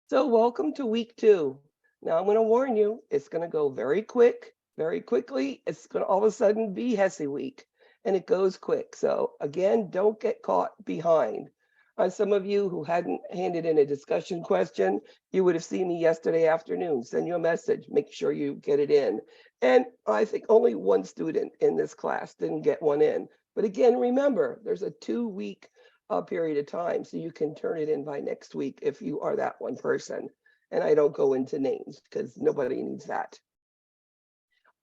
So welcome to week 2. Now I'm going to warn you, it's going to go very quick, very quickly. It's going to all of a sudden be HESI week, and it goes quick. So again, don't get caught behind. Some of you who hadn't handed in a discussion question, you would have seen me yesterday afternoon, send you a message, make sure you get it in. And I think only one student in this class didn't get one in. But again, remember, there's a 2-week period of time, so you can turn it in by next week if you are that one person. And I don't go into names because nobody needs that.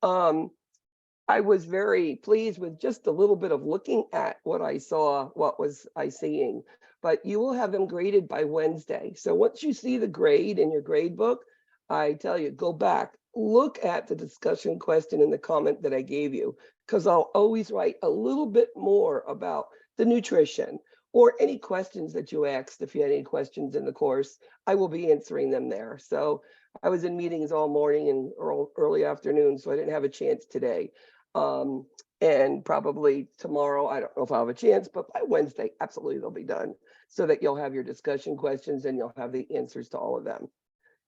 I was very pleased with just a little bit of looking at what I saw, what was I seeing, but you will have them graded by Wednesday. So once you see the grade in your grade book, I tell you, go back, look at the discussion question in the comment that I gave you, because I'll always write a little bit more about the nutrition or any questions that you asked. If you had any questions in the course, I will be answering them there. So I was in meetings all morning and early afternoon, so I didn't have a chance today. And probably tomorrow, I don't know if I'll have a chance, but by Wednesday, absolutely they'll be done so that you'll have your discussion questions and you'll have the answers to all of them.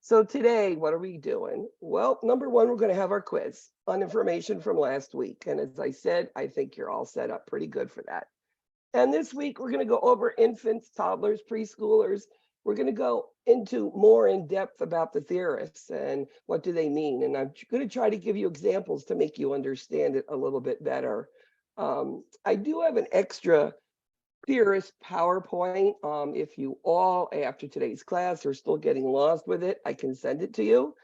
So today, what are we doing? Well, number one, we're going to have our quiz on information from last week. And as I said, I think you're all set up pretty good for that. And this week, we're going to go over infants, toddlers, preschoolers. We're going to go into more in depth about the theorists and what do they mean. And I'm going to try to give you examples to make you understand it a little bit better. I do have an extra theorist PowerPoint. If you all, after today's class, are still getting lost with it, I can send it to you.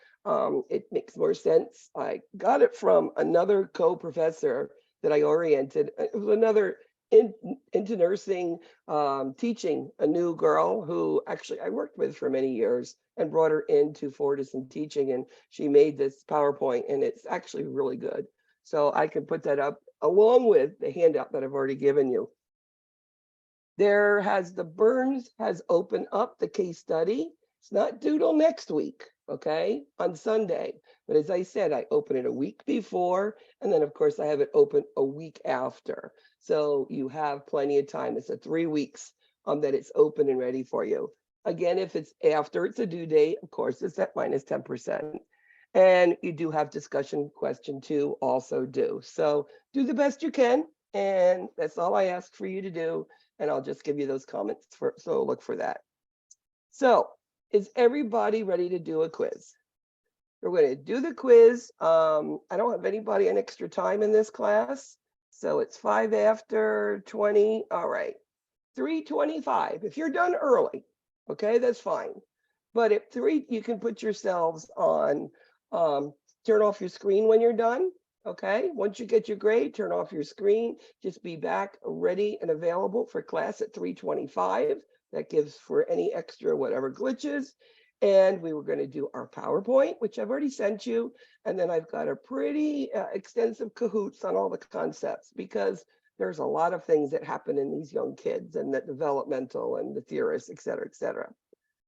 It makes more sense. I got it from another co-professor that I oriented. It was another into nursing, teaching a new girl who actually I worked with for many years and brought her into Fortis and teaching. And she made this PowerPoint and it's actually really good. So I can put that up along with the handout that I've already given you. The Burns has opened up the case study. It's not due till next week, okay, on Sunday. But as I said, I open it a week before, and then of course I have it open a week after. So you have plenty of time. It's a 3 weeks that it's open and ready for you. Again, if it's after it's a due date, of course, it's at minus 10%. And you do have discussion question 2 also due. So do the best you can. And that's all I ask for you to do. And I'll just give you those comments so look for that. So is everybody ready to do a quiz? We're going to do the quiz. I don't have anybody an extra time in this class. So it's 5 after 20. All right. 3:25. If you're done early, okay, that's fine. But at 3, you can put yourselves on, turn off your screen when you're done. Okay, once you get your grade, turn off your screen. Just be back ready and available for class at 3:25. That gives for any extra whatever glitches. And we were going to do our PowerPoint, which I've already sent you. And then I've got a pretty extensive Kahoots on all the concepts because there's a lot of things that happen in these young kids and the developmental and the theorists, et cetera, et cetera.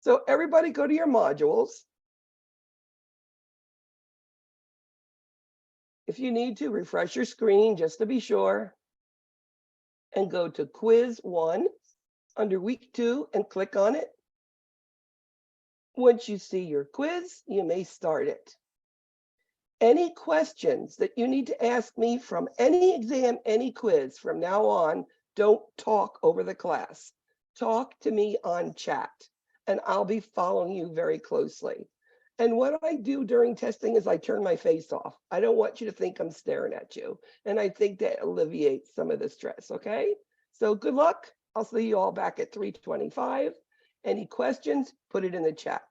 So everybody go to your modules. If you need to, refresh your screen just to be sure. And go to quiz 1 under week 2 and click on it. Once you see your quiz, you may start it. Any questions that you need to ask me from any exam, any quiz from now on, don't talk over the class. Talk to me on chat, and I'll be following you very closely. And what I do during testing is I turn my face off. I don't want you to think I'm staring at you. And I think that alleviates some of the stress, okay? So good luck. I'll see you all back at 3:25. Any questions, put it in the chat.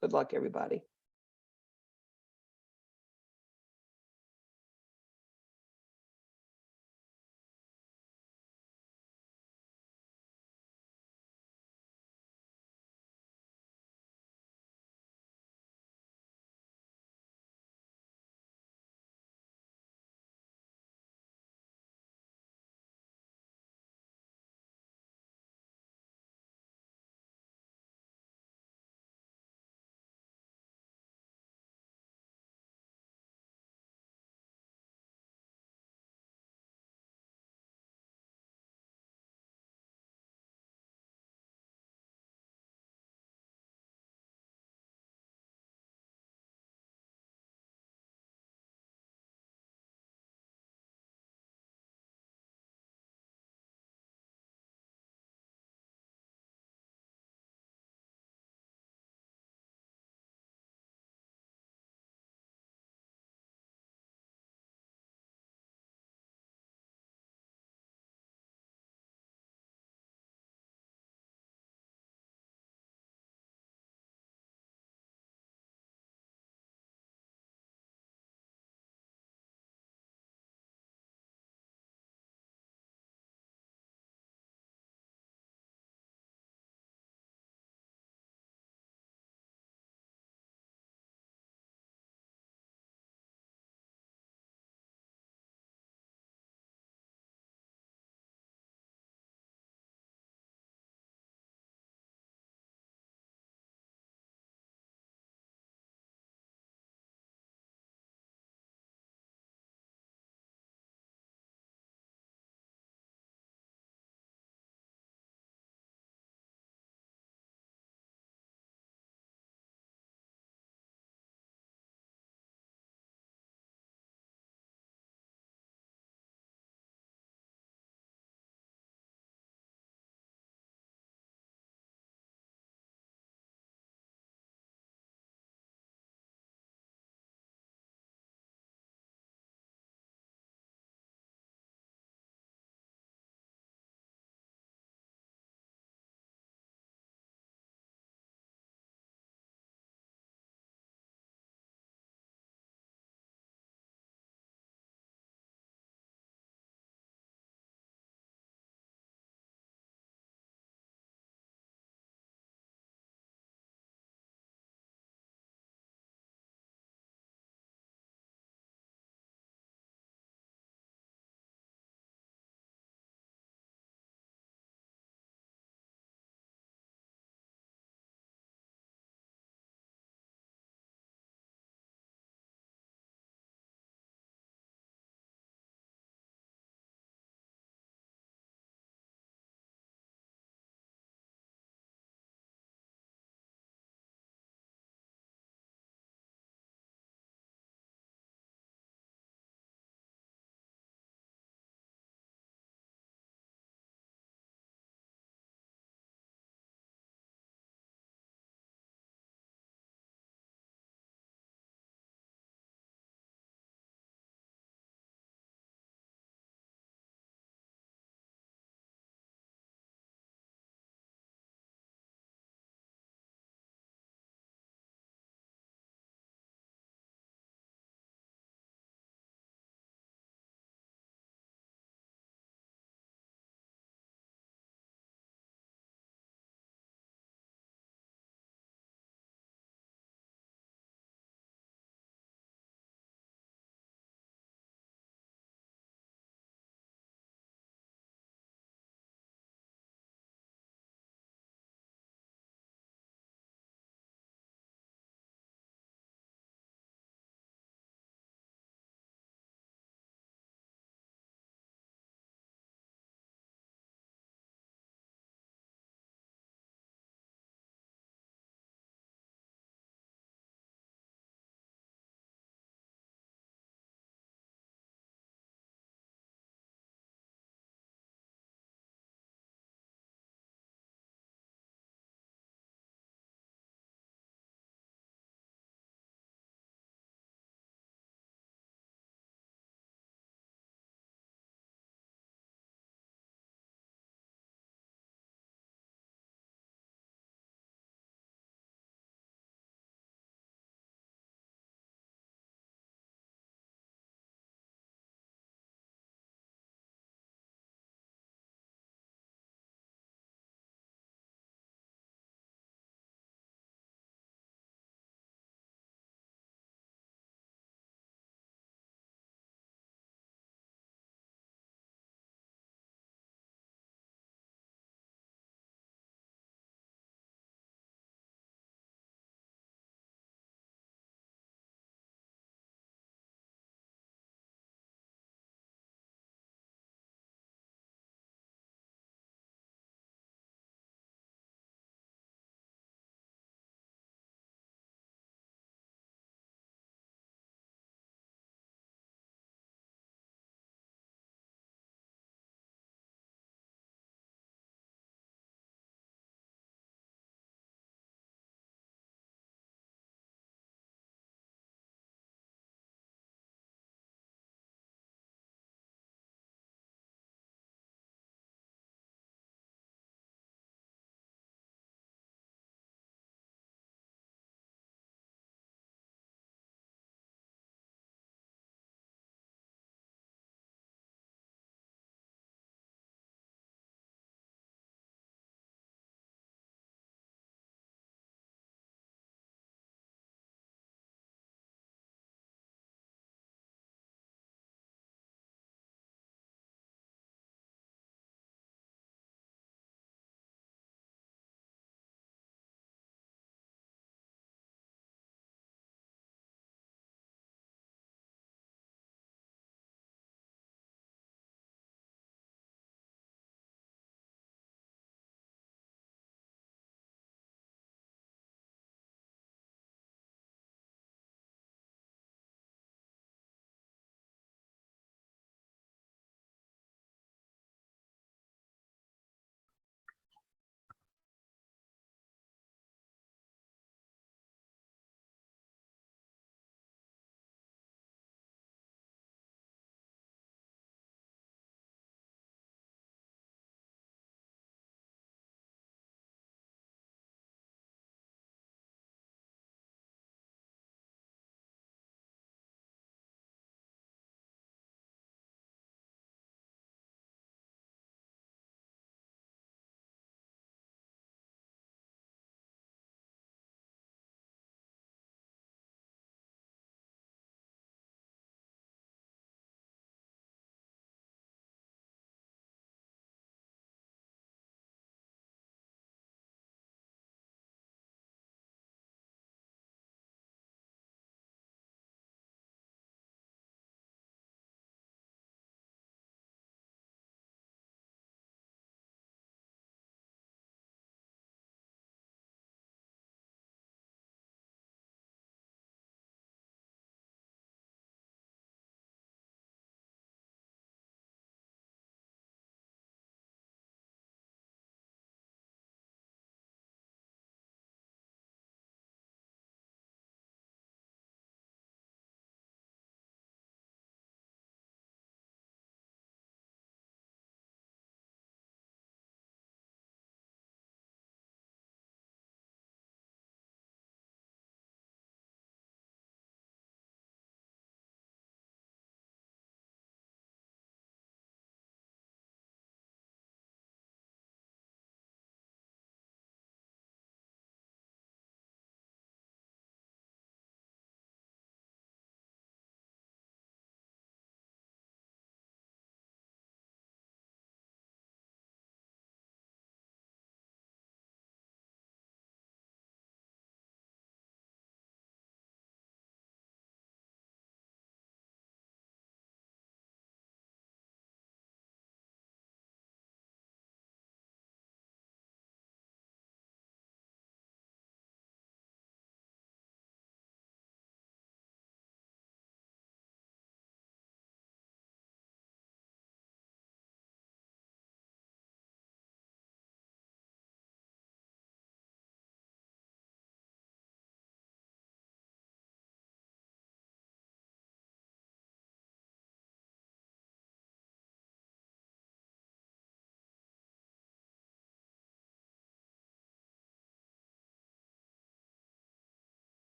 Good luck, everybody.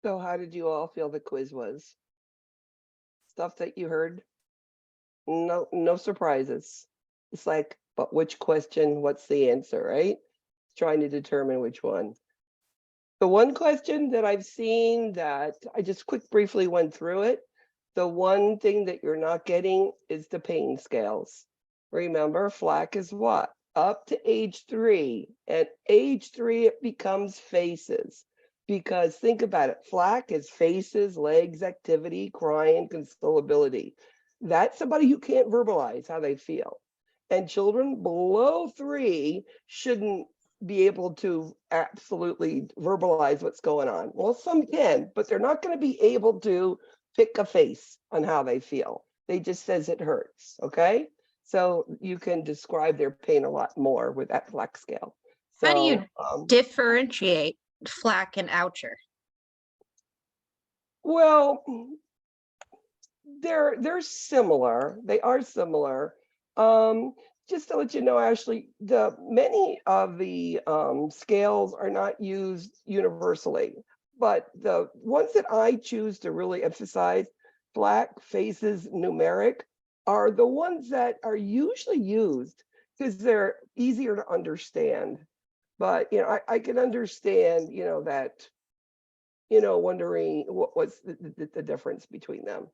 So how did you all feel the quiz was? Stuff that you heard? No, no surprises. It's like, but which question, what's the answer, right? Trying to determine which one. The one question that I've seen that I just briefly went through it, the one thing that you're not getting is the pain scales. Remember, FLAC is what? Up to age 3. At age 3, it becomes faces. Because think about it, FLAC is faces, legs, activity, crying, consolability. That's somebody who can't verbalize how they feel. And children below 3 shouldn't be able to absolutely verbalize what's going on. Well, some can, but they're not going to be able to pick a face on how they feel. They just says it hurts, okay? So you can describe their pain a lot more with that FLAC scale. So, how do you differentiate FLAC and Oucher? Well, they're similar. They are similar. Just to let you know, Ashley, many of the scales are not used universally, but the ones that I choose to really emphasize, FLAC, faces, numeric, are the ones that are usually used because they're easier to understand. But I can understand, that, wondering what's the difference between them.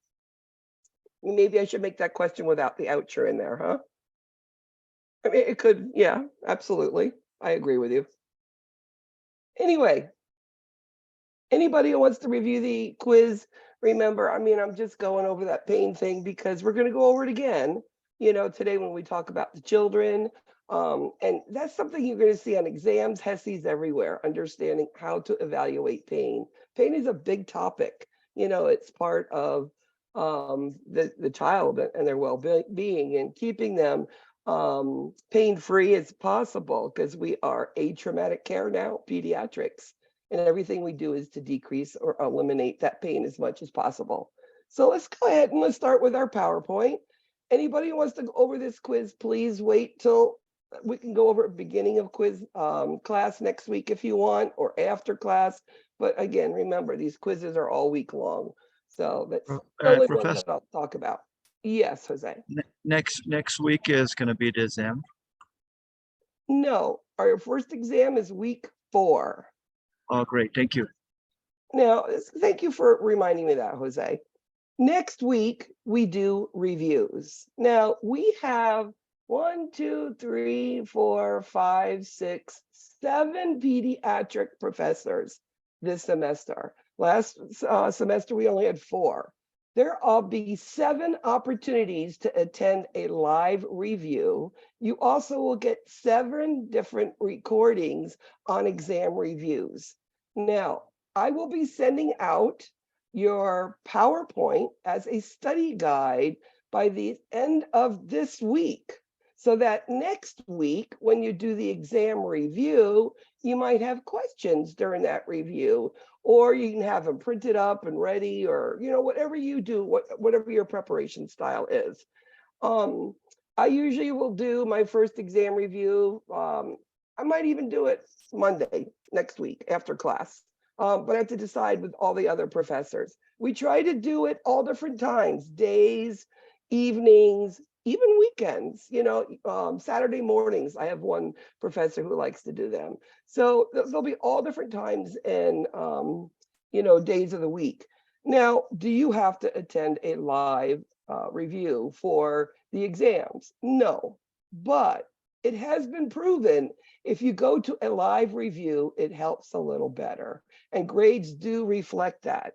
Maybe I should make that question without the oucher in there, huh? I mean, it could, yeah, absolutely. I agree with you. Anyway, anybody who wants to review the quiz, remember, I'm just going over that pain thing because we're going to go over it again, today when we talk about the children. And that's something you're going to see on exams, HESIs everywhere, understanding how to evaluate pain. Pain is a big topic. It's part of the child and their well-being and keeping them pain-free as possible, because we are traumatic care now, pediatrics, and everything we do is to decrease or eliminate that pain as much as possible. So let's go ahead and let's start with our PowerPoint. Anybody who wants to go over this quiz, please wait till we can go over at the beginning of quiz class next week if you want, or after class. But again, remember, these quizzes are all week long. So that's the only one that I'll talk about. Yes, Jose. Next week is going to be the exam. No, our first exam is week 4. Oh, great. Thank you. Now, thank you for reminding me that, Jose. Next week, we do reviews. Now, we have 1, 2, 3, 4, 5, 6, 7 pediatric professors this semester. Last semester, we only had 4. There will be 7 opportunities to attend a live review. You also will get 7 different recordings on exam reviews. Now, I will be sending out your PowerPoint as a study guide by the end of this week, so that next week, when you do the exam review, you might have questions during that review, or you can have them printed up and ready, or whatever you do, whatever your preparation style is. I usually will do my first exam review. I might even do it Monday next week after class. But I have to decide with all the other professors. We try to do it all different times, days, evenings, even weekends, Saturday mornings. I have one professor who likes to do them. So there'll be all different times and, days of the week. Now, do you have to attend a live review for the exams? No, but it has been proven if you go to a live review, it helps a little better. And grades do reflect that.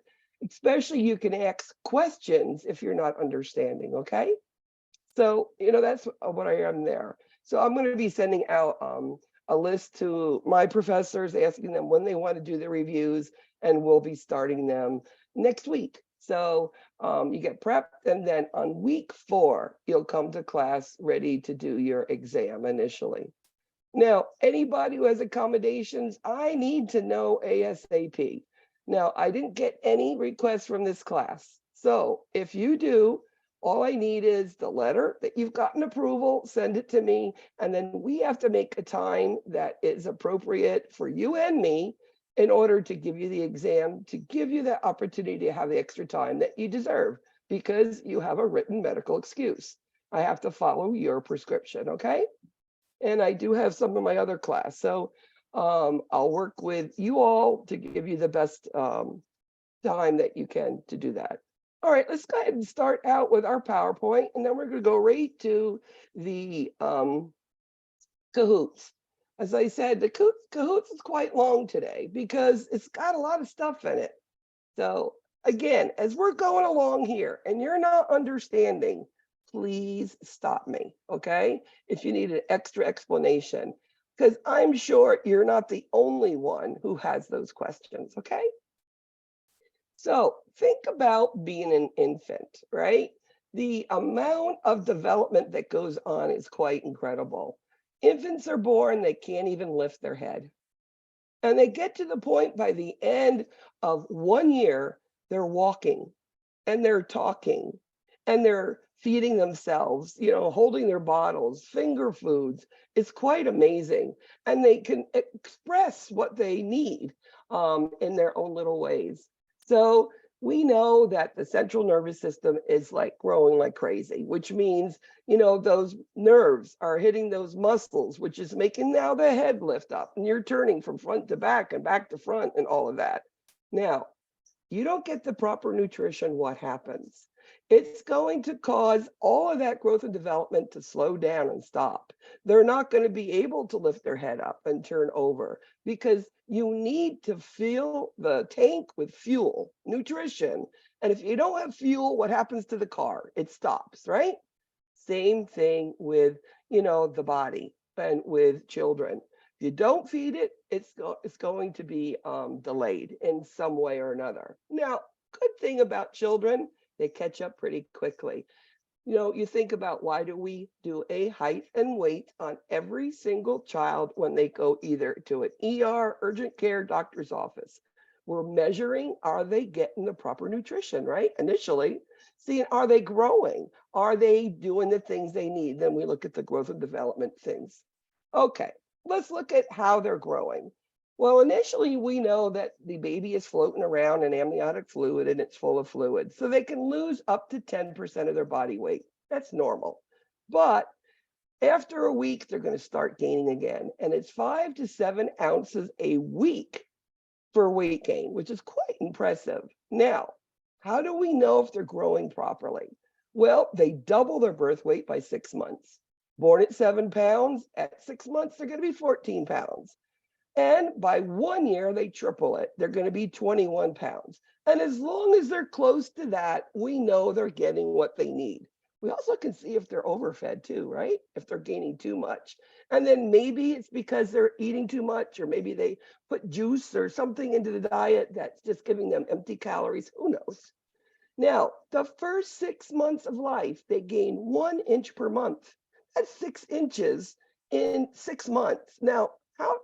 Especially you can ask questions if you're not understanding, okay? So, that's what I am there. So I'm going to be sending out a list to my professors, asking them when they want to do the reviews, and we'll be starting them next week. So you get prepped, and then on week 4, you'll come to class ready to do your exam initially. Now, anybody who has accommodations, I need to know ASAP. Now, I didn't get any requests from this class. So if you do, all I need is the letter that you've gotten approval, send it to me, and then we have to make a time that is appropriate for you and me in order to give you the exam, to give you that opportunity to have the extra time that you deserve because you have a written medical excuse. I have to follow your prescription, okay? And I do have some in my other class. So I'll work with you all to give you the best time that you can to do that. All right, let's go ahead and start out with our PowerPoint, and then we're going to go right to the Kahoots. As I said, the Kahoots is quite long today because it's got a lot of stuff in it. So again, as we're going along here and you're not understanding, please stop me, okay? If you need an extra explanation, because I'm sure you're not the only one who has those questions, okay? So think about being an infant, right? The amount of development that goes on is quite incredible. Infants are born, they can't even lift their head. And they get to the point by the end of 1 year, they're walking and they're talking and they're feeding themselves, you know, holding their bottles, finger foods. It's quite amazing. And they can express what they need in their own little ways. So we know that the central nervous system is like growing like crazy, which means, you know, those nerves are hitting those muscles, which is making now the head lift up and you're turning from front to back and back to front and all of that. Now, you don't get the proper nutrition, what happens? It's going to cause all of that growth and development to slow down and stop. They're not going to be able to lift their head up and turn over because you need to fill the tank with fuel, nutrition. And if you don't have fuel, what happens to the car? It stops, right? Same thing with, you know, the body and with children. If you don't feed it, it's going to be delayed in some way or another. Now, good thing about children, they catch up pretty quickly. You know, you think about why do we do a height and weight on every single child when they go either to an ER, urgent care, doctor's office. We're measuring, are they getting the proper nutrition, right? Initially, seeing, are they growing? Are they doing the things they need? Then we look at the growth and development things. Okay, let's look at how they're growing. Well, initially, we know that the baby is floating around in amniotic fluid and it's full of fluid. So they can lose up to 10% of their body weight. That's normal. But after a week, they're going to start gaining again. And it's 5 to 7 ounces a week for weight gain, which is quite impressive. Now, how do we know if they're growing properly? Well, they double their birth weight by 6 months. Born at 7 pounds, at 6 months, they're going to be 14 pounds. And by 1 year, they triple it. They're going to be 21 pounds. And as long as they're close to that, we know they're getting what they need. We also can see if they're overfed too, right? If they're gaining too much. And then maybe it's because they're eating too much, or maybe they put juice or something into the diet that's just giving them empty calories. Who knows? Now, the first 6 months of life, they gain 1 inch per month. That's 6 inches in 6 months. Now,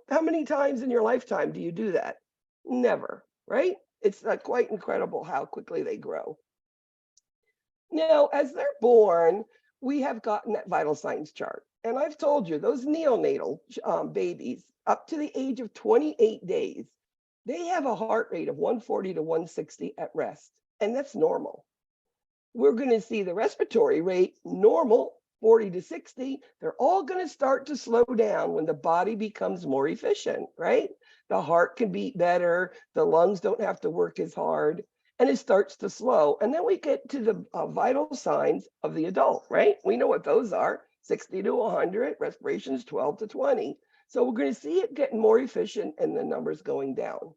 how many times in your lifetime do you do that? Never, right? It's quite incredible how quickly they grow. Now, as they're born, we have gotten that vital signs chart. And I've told you, those neonatal babies, up to the age of 28 days, they have a heart rate of 140 to 160 at rest. And that's normal. We're going to see the respiratory rate normal, 40 to 60. They're all going to start to slow down when the body becomes more efficient, right? The heart can beat better. The lungs don't have to work as hard. And it starts to slow. And then we get to the vital signs of the adult, right? We know what those are, 60 to 100, respirations 12 to 20. So we're going to see it getting more efficient and the numbers going down.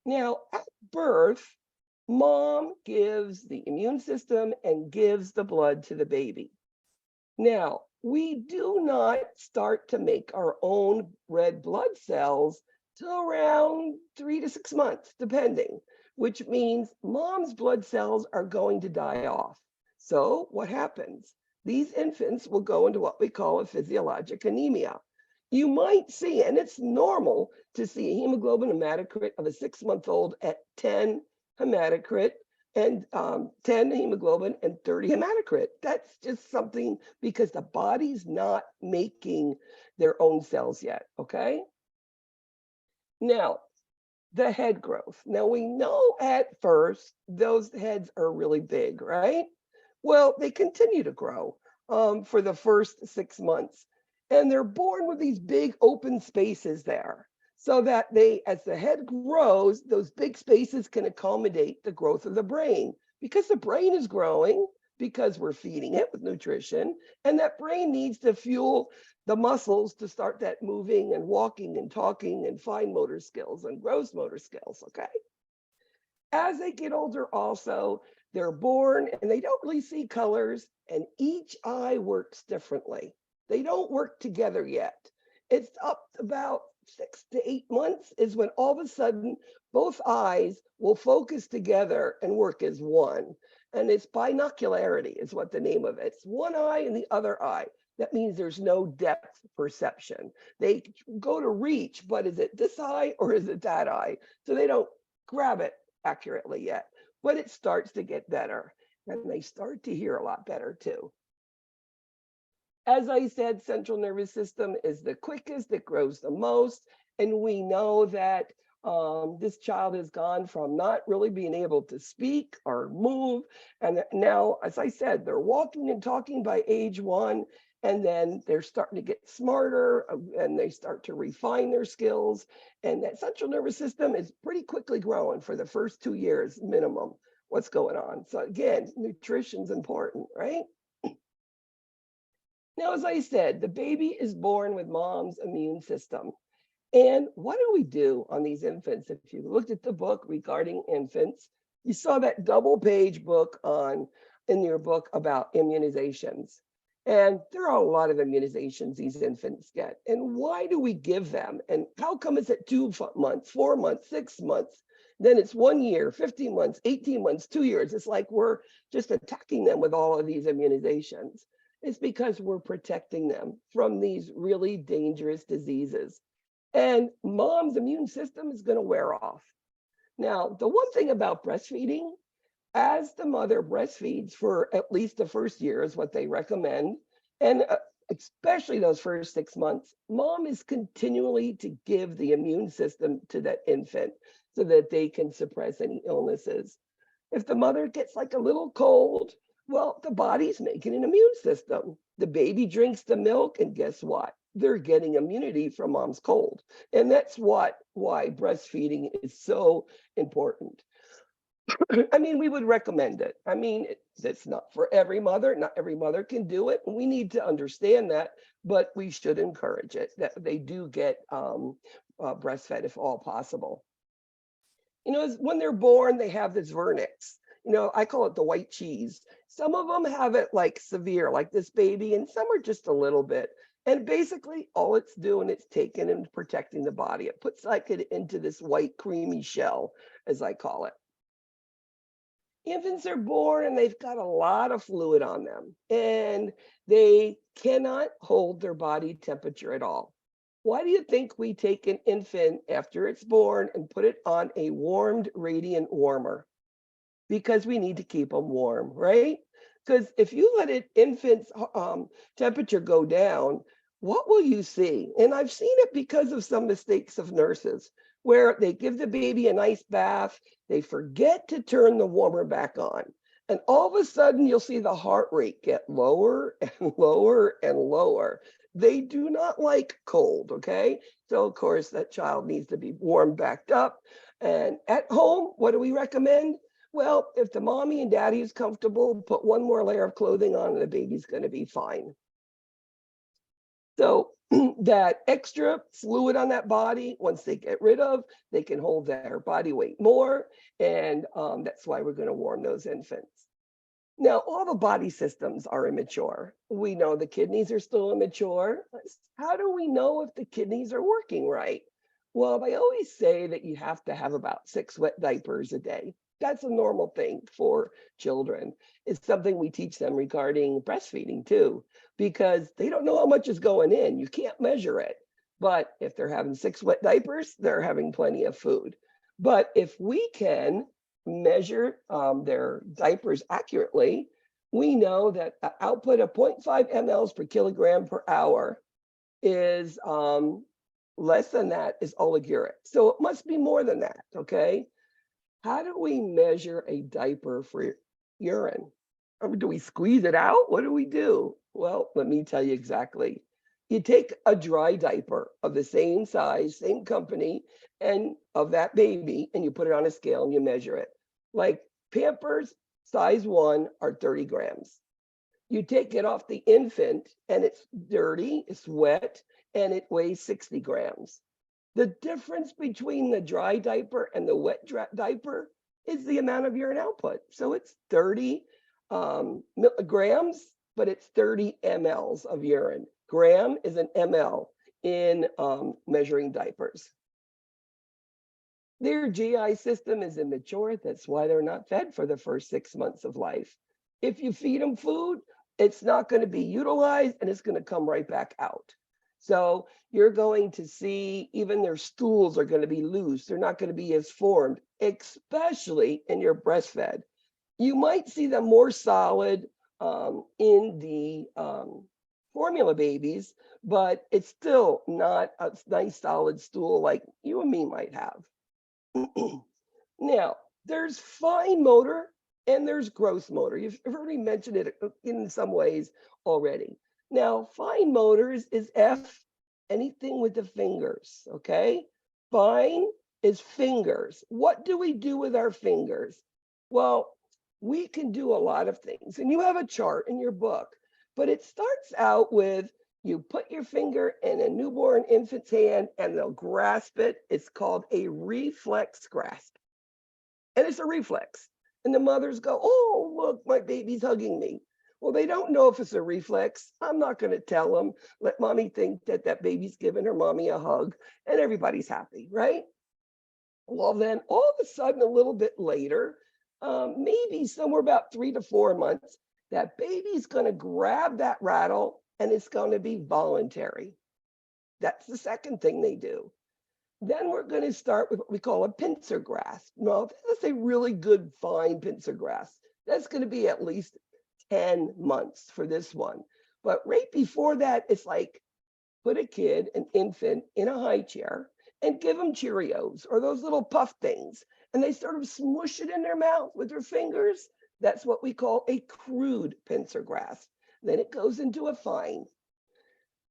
Now, at birth, mom gives the immune system and gives the blood to the baby. Now, we do not start to make our own red blood cells till around 3 to 6 months, depending, which means mom's blood cells are going to die off. So what happens? These infants will go into what we call a physiologic anemia. You might see, and it's normal to see a hemoglobin hematocrit of a 6-month-old at 10 hematocrit and 10 hemoglobin and 30 hematocrit. That's just something because the body's not making their own cells yet, okay? Now, the head growth. Now we know at first those heads are really big, right? Well, they continue to grow for the first 6 months. And they're born with these big open spaces there so that as the head grows, those big spaces can accommodate the growth of the brain because the brain is growing because we're feeding it with nutrition. And that brain needs to fuel the muscles to start that moving and walking and talking and fine motor skills and gross motor skills, okay? As they get older also, they're born and they don't really see colors and each eye works differently. They don't work together yet. It's up about 6 to 8 months is when all of a sudden both eyes will focus together and work as one. And it's binocularity is what the name of it. It's one eye and the other eye. That means there's no depth perception. They go to reach, but is it this eye or is it that eye? So they don't grab it accurately yet, but it starts to get better. And they start to hear a lot better too. As I said, central nervous system is the quickest, it grows the most. And we know that this child has gone from not really being able to speak or move. And now, as I said, they're walking and talking by age 1. And then they're starting to get smarter and they start to refine their skills. And that central nervous system is pretty quickly growing for the first 2 years minimum. What's going on? So again, nutrition's important, right? Now, as I said, the baby is born with mom's immune system. And what do we do on these infants? If you looked at the book regarding infants, you saw that double-page book in your book about immunizations. And there are a lot of immunizations these infants get. And why do we give them? And how come it's at 2 months, 4 months, 6 months? Then it's 1 year, 15 months, 18 months, 2 years. It's like we're just attacking them with all of these immunizations. It's because we're protecting them from these really dangerous diseases. And mom's immune system is going to wear off. Now, the one thing about breastfeeding, as the mother breastfeeds for at least the first year is what they recommend, and especially those first 6 months, mom is continually to give the immune system to that infant so that they can suppress any illnesses. If the mother gets like a little cold, well, the body's making an immune system. The baby drinks the milk, and guess what? They're getting immunity from mom's cold. And that's why breastfeeding is so important. I mean, we would recommend it. I mean, it's not for every mother. Not every mother can do it. We need to understand that, but we should encourage it, that they do get breastfed if all possible. You know, when they're born, they have this vernix. You know, I call it the white cheese. Some of them have it like severe, like this baby, and some are just a little bit. And basically all it's doing, it's taking and protecting the body. It puts like it into this white creamy shell, as I call it. Infants are born and they've got a lot of fluid on them and they cannot hold their body temperature at all. Why do you think we take an infant after it's born and put it on a warmed radiant warmer? Because we need to keep them warm, right? Because if you let an infant's temperature go down, what will you see? And I've seen it because of some mistakes of nurses where they give the baby a nice bath, they forget to turn the warmer back on. And all of a sudden you'll see the heart rate get lower and lower and lower. They do not like cold, okay? So of course that child needs to be warmed back up. And at home, what do we recommend? Well, if the mommy and daddy is comfortable, put one more layer of clothing on and the baby's going to be fine. So that extra fluid on that body, once they get rid of, they can hold their body weight more. And that's why we're going to warm those infants. Now, all the body systems are immature. We know the kidneys are still immature. How do we know if the kidneys are working right? Well, I always say that you have to have about 6 wet diapers a day. That's a normal thing for children. It's something we teach them regarding breastfeeding too, because they don't know how much is going in. You can't measure it. But if they're having 6 wet diapers, they're having plenty of food. But if we can measure their diapers accurately, we know that an output of 0.5 mLs per kilogram per hour is Less than that is oliguric. So it must be more than that, okay? How do we measure a diaper for urine? I mean, do we squeeze it out? What do we do? Well, let me tell you exactly. You take a dry diaper of the same size, same company, and of that baby, and you put it on a scale and you measure it. Like Pampers size 1 are 30 grams. You take it off the infant and it's dirty, it's wet, and it weighs 60 grams. The difference between the dry diaper and the wet diaper is the amount of urine output. So it's 30 grams, but it's 30 mLs of urine. Gram is an ml in measuring diapers. Their GI system is immature. That's why they're not fed for the first 6 months of life. If you feed them food, it's not going to be utilized and it's going to come right back out. So you're going to see even their stools are going to be loose. They're not going to be as formed, especially in your breastfed. You might see them more solid in the formula babies, but it's still not a nice solid stool like you and me might have. Now, there's fine motor and there's gross motor. You've already mentioned it in some ways already. Now, fine motors is F, anything with the fingers, okay? Fine is fingers. What do we do with our fingers? Well, we can do a lot of things. And you have a chart in your book, but it starts out with you put your finger in a newborn infant's hand and they'll grasp it. It's called a reflex grasp. And it's a reflex. And the mothers go, oh, look, my baby's hugging me. Well, they don't know if it's a reflex. I'm not going to tell them. Let mommy think that that baby's giving her mommy a hug and everybody's happy, right? Well, then all of a sudden, a little bit later, maybe somewhere about 3 to 4 months, that baby's going to grab that rattle and it's going to be voluntary. That's the second thing they do. Then we're going to start with what we call a pincer grasp. Now, that's a really good, fine pincer grasp. That's going to be at least 10 months for this one. But right before that, it's like put a kid, an infant, in a high chair and give them Cheerios or those little puff things. And they sort of smush it in their mouth with their fingers. That's what we call a crude pincer grasp. Then it goes into a fine.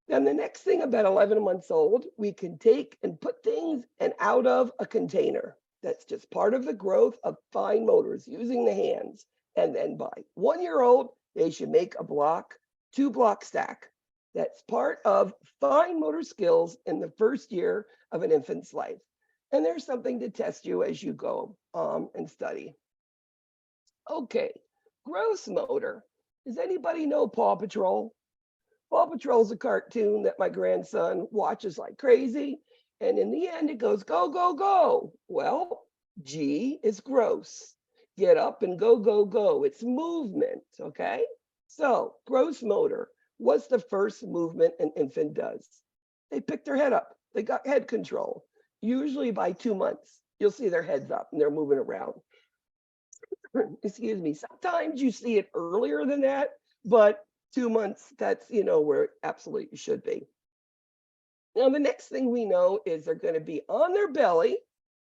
Then the next thing, about 11 months old, we can take and put things and out of a container. That's just part of the growth of fine motors using the hands. And then by 1 year old, they should make a block, 2-block stack. That's part of fine motor skills in the first year of an infant's life. And there's something to test you as you go and study. Okay, gross motor. Does anybody know Paw Patrol? Paw Patrol is a cartoon that my grandson watches like crazy. And in the end, it goes, go, go, go. Well, G is gross. Get up and go, go, go. It's movement, okay? So gross motor, what's the first movement an infant does? They pick their head up. They got head control. Usually by 2 months, you'll see their heads up and they're moving around. Excuse me. Sometimes you see it earlier than that, but 2 months, that's, where it absolutely should be. Now, the next thing we know is they're going to be on their belly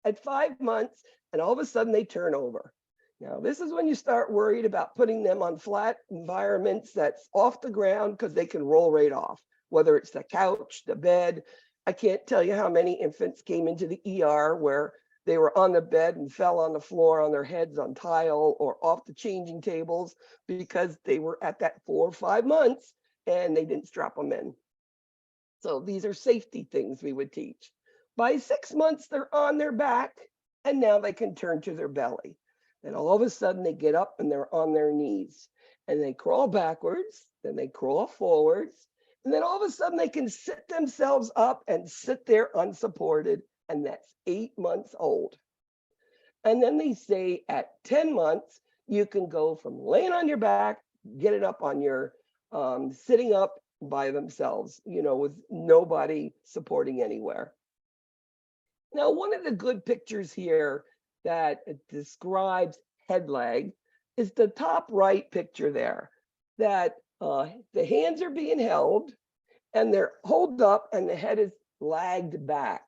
at 5 months, and all of a sudden they turn over. Now, this is when you start worried about putting them on flat environments that's off the ground because they can roll right off, whether it's the couch, the bed. I can't tell you how many infants came into the ER where they were on the bed and fell on the floor on their heads on tile or off the changing tables because they were at that 4 or 5 months and they didn't strap them in. So these are safety things we would teach. By 6 months, they're on their back and now they can turn to their belly. Then all of a sudden they get up and they're on their knees and they crawl backwards, then they crawl forwards, and then all of a sudden they can sit themselves up and sit there unsupported. And that's 8 months old. And then they say at 10 months, you can go from laying on your back, get it up on your, sitting up by themselves, with nobody supporting anywhere. Now, one of the good pictures here that describes head lag is the top right picture there, that the hands are being held and they're held up and the head is lagged back.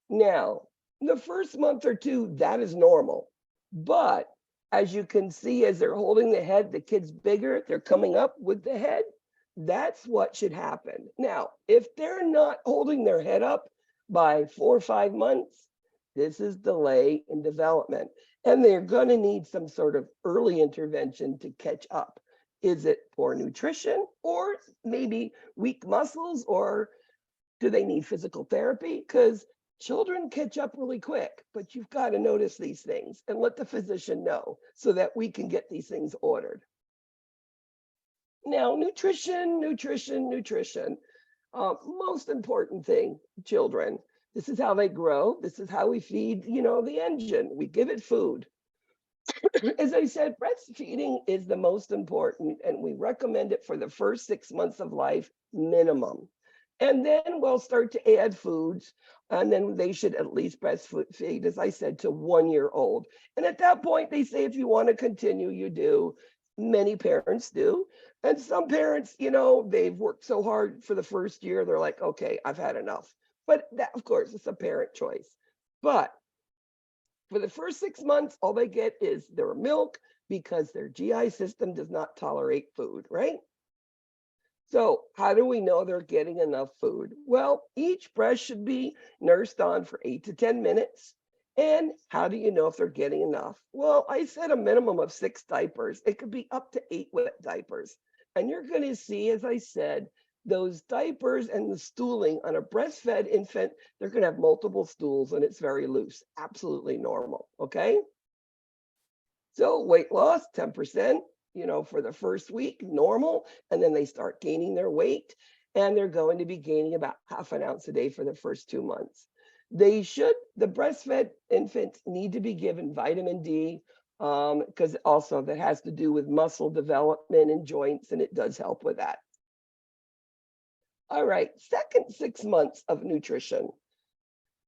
Now, the first month or two, that is normal. But as you can see, as they're holding the head, the kid's bigger, they're coming up with the head. That's what should happen. Now, if they're not holding their head up by 4 or 5 months, this is delay in development. And they're going to need some sort of early intervention to catch up. Is it poor nutrition, or maybe weak muscles, or do they need physical therapy? Because children catch up really quick, but you've got to notice these things and let the physician know so that we can get these things ordered. Now, nutrition. Most important thing, children. This is how they grow. This is how we feed, the engine. We give it food. As I said, breastfeeding is the most important, and we recommend it for the first 6 months of life minimum. And then we'll start to add foods, and then they should at least breastfeed, as I said, to 1 year old. And at that point, they say, if you want to continue, you do. Many parents do. And some parents, they've worked so hard for the first year, they're like, okay, I've had enough. But that, of course, it's a parent choice. But for the first 6 months, all they get is their milk because their GI system does not tolerate food, right? So how do we know they're getting enough food? Well, each breast should be nursed on for 8 to 10 minutes. And how do you know if they're getting enough? Well, I said a minimum of 6 diapers. It could be up to 8 wet diapers. And you're going to see, as I said, those diapers and the stooling on a breastfed infant, they're going to have multiple stools and it's very loose. Absolutely normal. Okay. So weight loss, 10%, for the first week, normal. And then they start gaining their weight, and they're going to be gaining about ½ an ounce a day for the first 2 months. The breastfed infants need to be given vitamin D, because also that has to do with muscle development and joints, and it does help with that. All right, second 6 months of nutrition.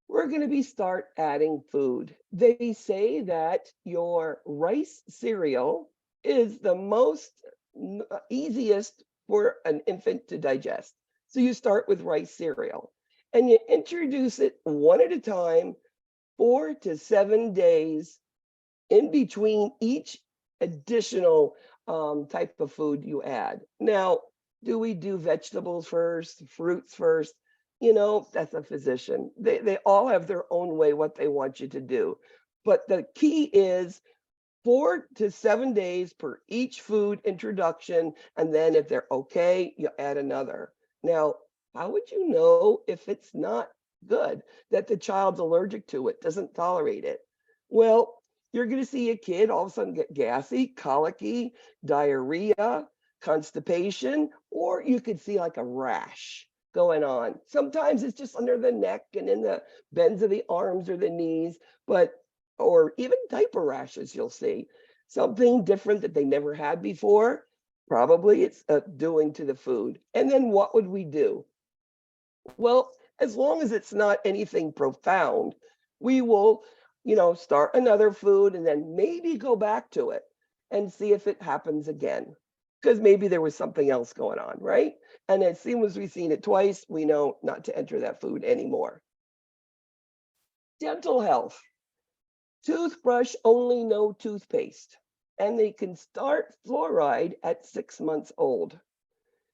We're going to start adding food. They say that your rice cereal is the most easiest for an infant to digest. So you start with rice cereal and you introduce it one at a time, 4 to 7 days in between each additional type of food you add. Now, do we do vegetables first, fruits first? That's a physician. They all have their own way what they want you to do. But the key is 4 to 7 days per each food introduction. And then if they're okay, you add another. Now, how would you know if it's not good, that the child's allergic to it, doesn't tolerate it? Well, you're going to see a kid all of a sudden get gassy, colicky, diarrhea, constipation, or you could see like a rash going on. Sometimes it's just under the neck and in the bends of the arms or the knees, or even diaper rashes, you'll see. Something different that they never had before. Probably it's doing to the food. And then what would we do? Well, as long as it's not anything profound, we will, start another food and then maybe go back to it and see if it happens again. Because maybe there was something else going on, right? And as soon as we've seen it twice, we know not to enter that food anymore. Dental health. Toothbrush only, no toothpaste. And they can start fluoride at 6 months old.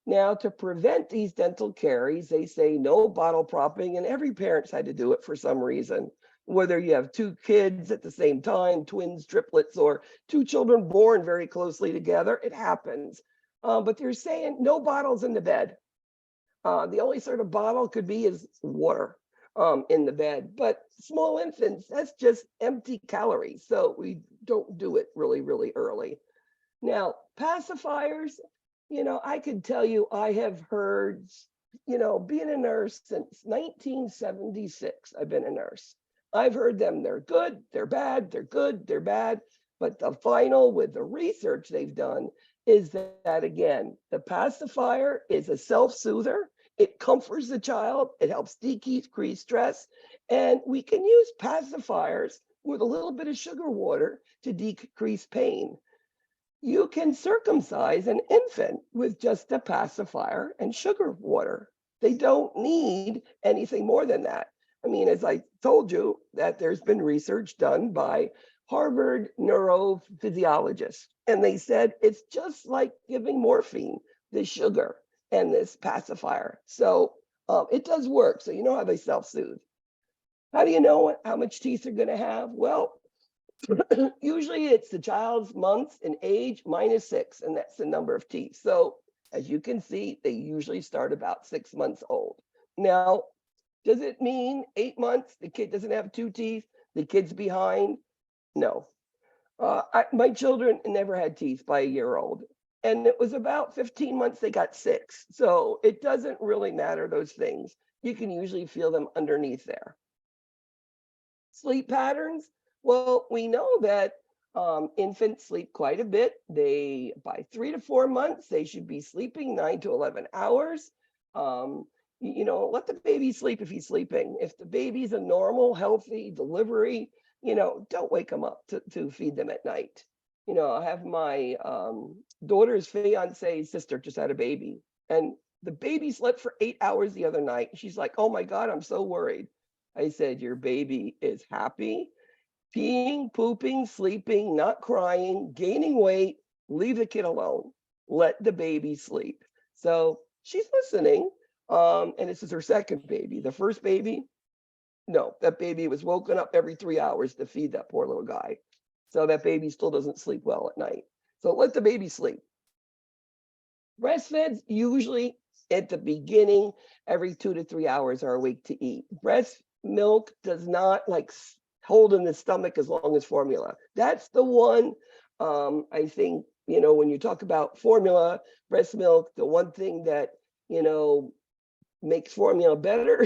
Now, to prevent these dental caries, they say no bottle propping, and every parent's had to do it for some reason. Whether you have 2 kids at the same time, twins, triplets, or 2 children born very closely together, it happens. But they're saying no bottles in the bed. The only sort of bottle could be is water in the bed. But small infants, that's just empty calories. So we don't do it really, really early. Now, pacifiers, I could tell you I have heard, being a nurse since 1976, I've been a nurse. I've heard them, they're good, they're bad, they're good, they're bad. But the final with the research they've done is that again, the pacifier is a self-soother. It comforts the child, it helps decrease stress, and we can use pacifiers with a little bit of sugar water to decrease pain. You can circumcise an infant with just a pacifier and sugar water. They don't need anything more than that. I mean, as I told you, that there's been research done by Harvard neurophysiologists, and they said it's just like giving morphine, this sugar and this pacifier. So it does work. So you know how they self-soothe. How do you know how much teeth they're going to have? Well, usually it's the child's months and age minus 6, and that's the number of teeth. So as you can see, they usually start about 6 months old. Now, does it mean 8 months, the kid doesn't have 2 teeth, the kid's behind? No. My children never had teeth by a year old, and it was about 15 months they got 6. So it doesn't really matter, those things. You can usually feel them underneath there. Sleep patterns. Well, we know that infants sleep quite a bit. By 3 to 4 months, they should be sleeping 9 to 11 hours. Let the baby sleep if he's sleeping. If the baby's a normal, healthy delivery, don't wake them up to feed them at night. I have my daughter's fiance's sister just had a baby, and the baby slept for 8 hours the other night. She's like, "Oh my God, I'm so worried." I said, "Your baby is happy, peeing, pooping, sleeping, not crying, gaining weight. Leave the kid alone. Let the baby sleep." So she's listening. And this is her second baby. The first baby, no, that baby was woken up every 3 hours to feed that poor little guy. So that baby still doesn't sleep well at night. So let the baby sleep. Breastfeds usually at the beginning, every 2 to 3 hours are awake to eat. Breast milk does not hold in the stomach as long as formula. That's the one, I think, when you talk about formula, breast milk, the one thing that, makes formula better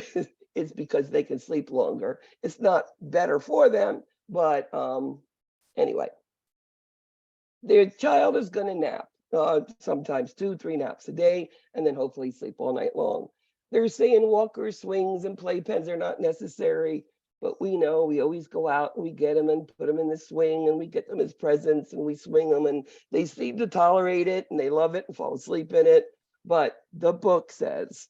is because they can sleep longer. It's not better for them, but anyway, their child is going to nap, sometimes 2-3 naps a day, and then hopefully sleep all night long. They're saying walkers, swings, and playpens are not necessary, but we know we always go out and we get them and put them in the swing, and we get them as presents and we swing them, and they seem to tolerate it and they love it and fall asleep in it. But the book says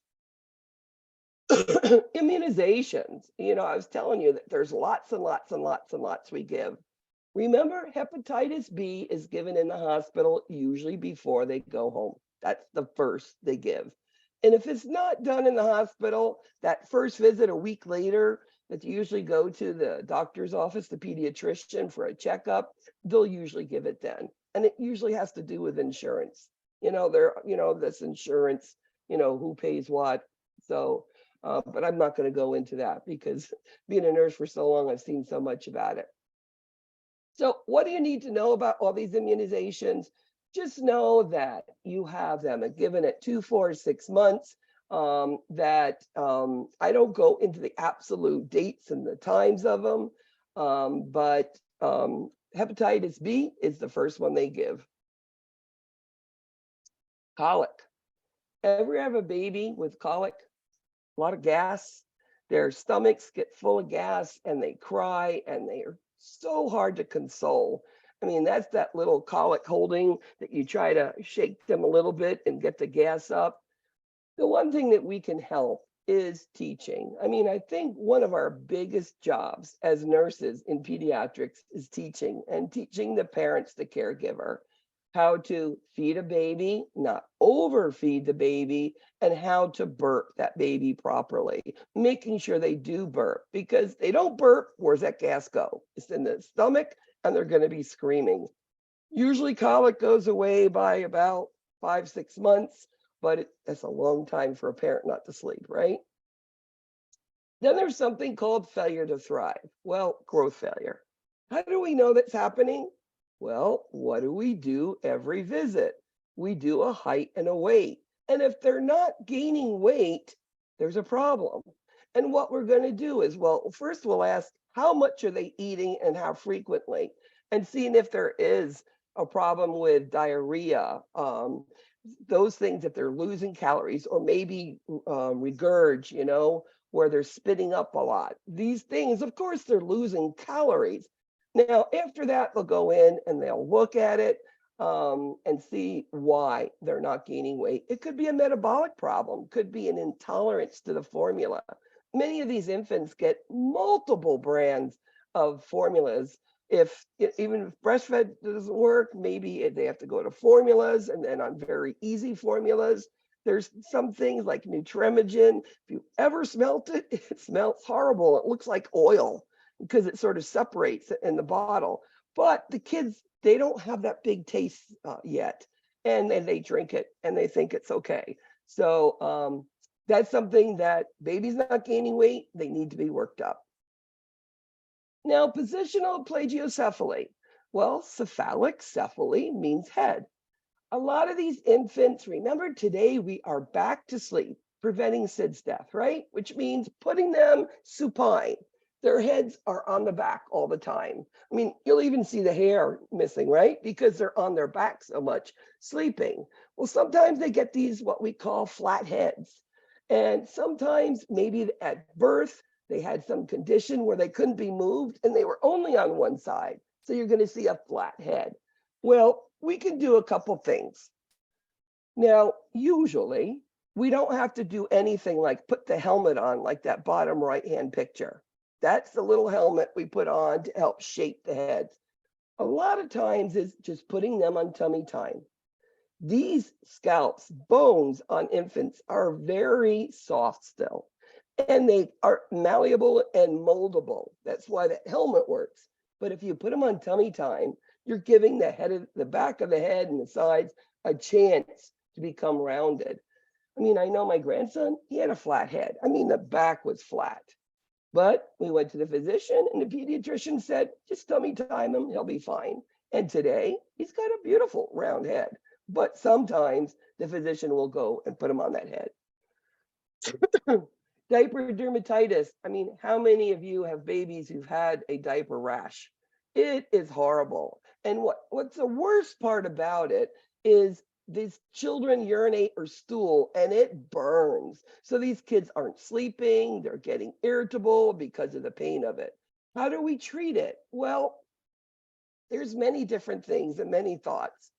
immunizations. I was telling you that there's lots and lots and lots and lots we give. Remember, hepatitis B is given in the hospital usually before they go home. That's the first they give. And if it's not done in the hospital, that first visit a week later, that you usually go to the doctor's office, the pediatrician, for a checkup, they'll usually give it then. And it usually has to do with insurance. This insurance, who pays what. So, but I'm not going to go into that because being a nurse for so long, I've seen so much about it. So what do you need to know about all these immunizations? Just know that you have them given at 2, 4, 6 months. I don't go into the absolute dates and the times of them, but hepatitis B is the first one they give. Colic. Ever have a baby with colic? A lot of gas. Their stomachs get full of gas and they cry and they are so hard to console. I mean, that's that little colic holding that you try to shake them a little bit and get the gas up. The one thing that we can help is teaching. I mean, I think one of our biggest jobs as nurses in pediatrics is teaching, and teaching the parents, the caregiver, how to feed a baby, not overfeed the baby, and how to burp that baby properly, making sure they do burp, because they don't burp, where's that gas go? It's in the stomach and they're going to be screaming. Usually colic goes away by about 5, 6 months, but that's a long time for a parent not to sleep, right? Then there's something called failure to thrive. Well, growth failure. How do we know that's happening? Well, what do we do every visit? We do a height and a weight. And if they're not gaining weight, there's a problem. And what we're going to do is, well, first we'll ask, how much are they eating and how frequently? And seeing if there is a problem with diarrhea, those things, if they're losing calories, or maybe regurg, where they're spitting up a lot. These things, of course, they're losing calories. Now, after that, they'll go in and they'll look at it. and see why they're not gaining weight. It could be a metabolic problem, could be an intolerance to the formula. Many of these infants get multiple brands of formulas. Even if breastfed doesn't work, maybe they have to go to formulas and then on very easy formulas. There's some things like Nutremigen. If you ever smelt it, it smells horrible. It looks like oil because it sort of separates in the bottle. But the kids, they don't have that big taste yet. And then they drink it and they think it's okay. So that's something that baby's not gaining weight. They need to be worked up. Now, positional plagiocephaly. Well, cephalic cephaly means head. A lot of these infants, remember today we are back to sleep, preventing SIDS death, right? Which means putting them supine. Their heads are on the back all the time. I mean, you'll even see the hair missing, right? Because they're on their back so much, sleeping. Well, sometimes they get these, what we call flat heads. And sometimes maybe at birth, they had some condition where they couldn't be moved and they were only on one side. So you're going to see a flat head. Well, we can do a couple things. Now, usually, we don't have to do anything like put the helmet on like that bottom right-hand picture. That's the little helmet we put on to help shape the heads. A lot of times it's just putting them on tummy time. These scalps, bones on infants are very soft still, and they are malleable and moldable. That's why that helmet works. But if you put them on tummy time, you're giving the back of the head and the sides a chance to become rounded. I mean, I know my grandson, he had a flat head. I mean, the back was flat. But we went to the physician and the pediatrician said, just tummy time him, he'll be fine. And today, he's got a beautiful round head. But sometimes the physician will go and put him on that head. Diaper dermatitis. I mean, how many of you have babies who've had a diaper rash? It is horrible. And what's the worst part about it is these children urinate or stool and it burns. So these kids aren't sleeping, they're getting irritable because of the pain of it. How do we treat it? Well, there's many different things and many thoughts.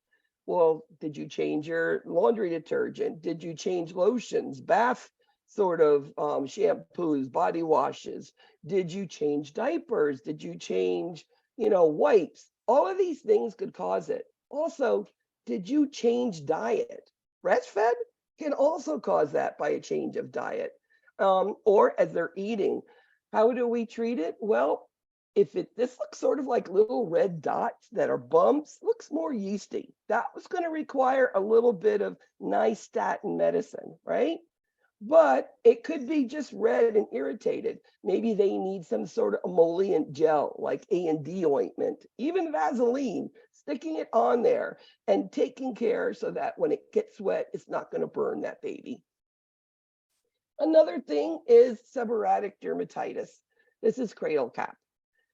Well, did you change your laundry detergent? Did you change lotions, bath sort of shampoos, body washes? Did you change diapers? Did you change, wipes? All of these things could cause it. Also, did you change diet? Breastfed can also cause that by a change of diet. Or as they're eating, how do we treat it? Well, this looks sort of like little red dots that are bumps, looks more yeasty. That was going to require a little bit of nystatin medicine, right? But it could be just red and irritated. Maybe they need some sort of emollient gel like A&D ointment, even Vaseline, sticking it on there and taking care so that when it gets wet, it's not going to burn that baby. Another thing is seborrheic dermatitis. This is cradle cap.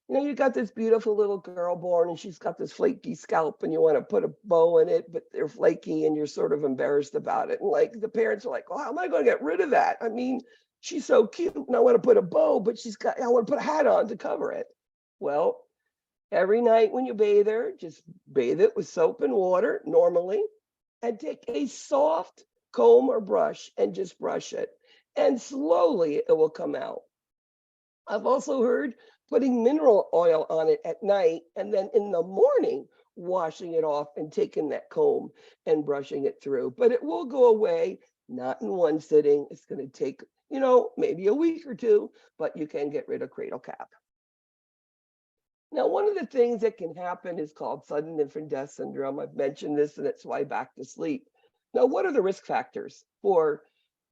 You got this beautiful little girl born and she's got this flaky scalp and you want to put a bow in it, but they're flaky and you're sort of embarrassed about it. And like the parents are like, well, how am I going to get rid of that? I mean, she's so cute and I want to put a bow, but I want to put a hat on to cover it. Well, every night when you bathe her, just bathe it with soap and water normally and take a soft comb or brush and just brush it. And slowly it will come out. I've also heard putting mineral oil on it at night and then in the morning washing it off and taking that comb and brushing it through. But it will go away, not in one sitting. It's going to take, maybe a week or two, but you can get rid of cradle cap. Now, one of the things that can happen is called sudden infant death syndrome. I've mentioned this and it's why back to sleep. Now, what are the risk factors for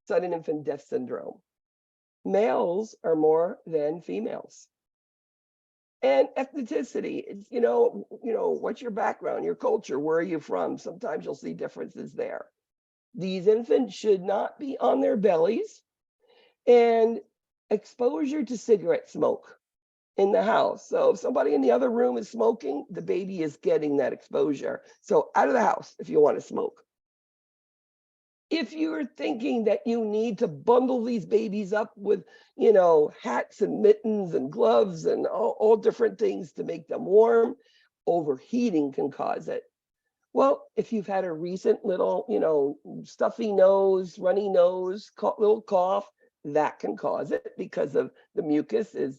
sudden infant death syndrome? Males are more than females. And ethnicity, it's, what's your background, your culture, where are you from? Sometimes you'll see differences there. These infants should not be on their bellies. And exposure to cigarette smoke in the house. So if somebody in the other room is smoking, the baby is getting that exposure. So out of the house if you want to smoke. If you're thinking that you need to bundle these babies up with, hats and mittens and gloves and all different things to make them warm, overheating can cause it. Well, if you've had a recent little, stuffy nose, runny nose, little cough, that can cause it because of the mucus is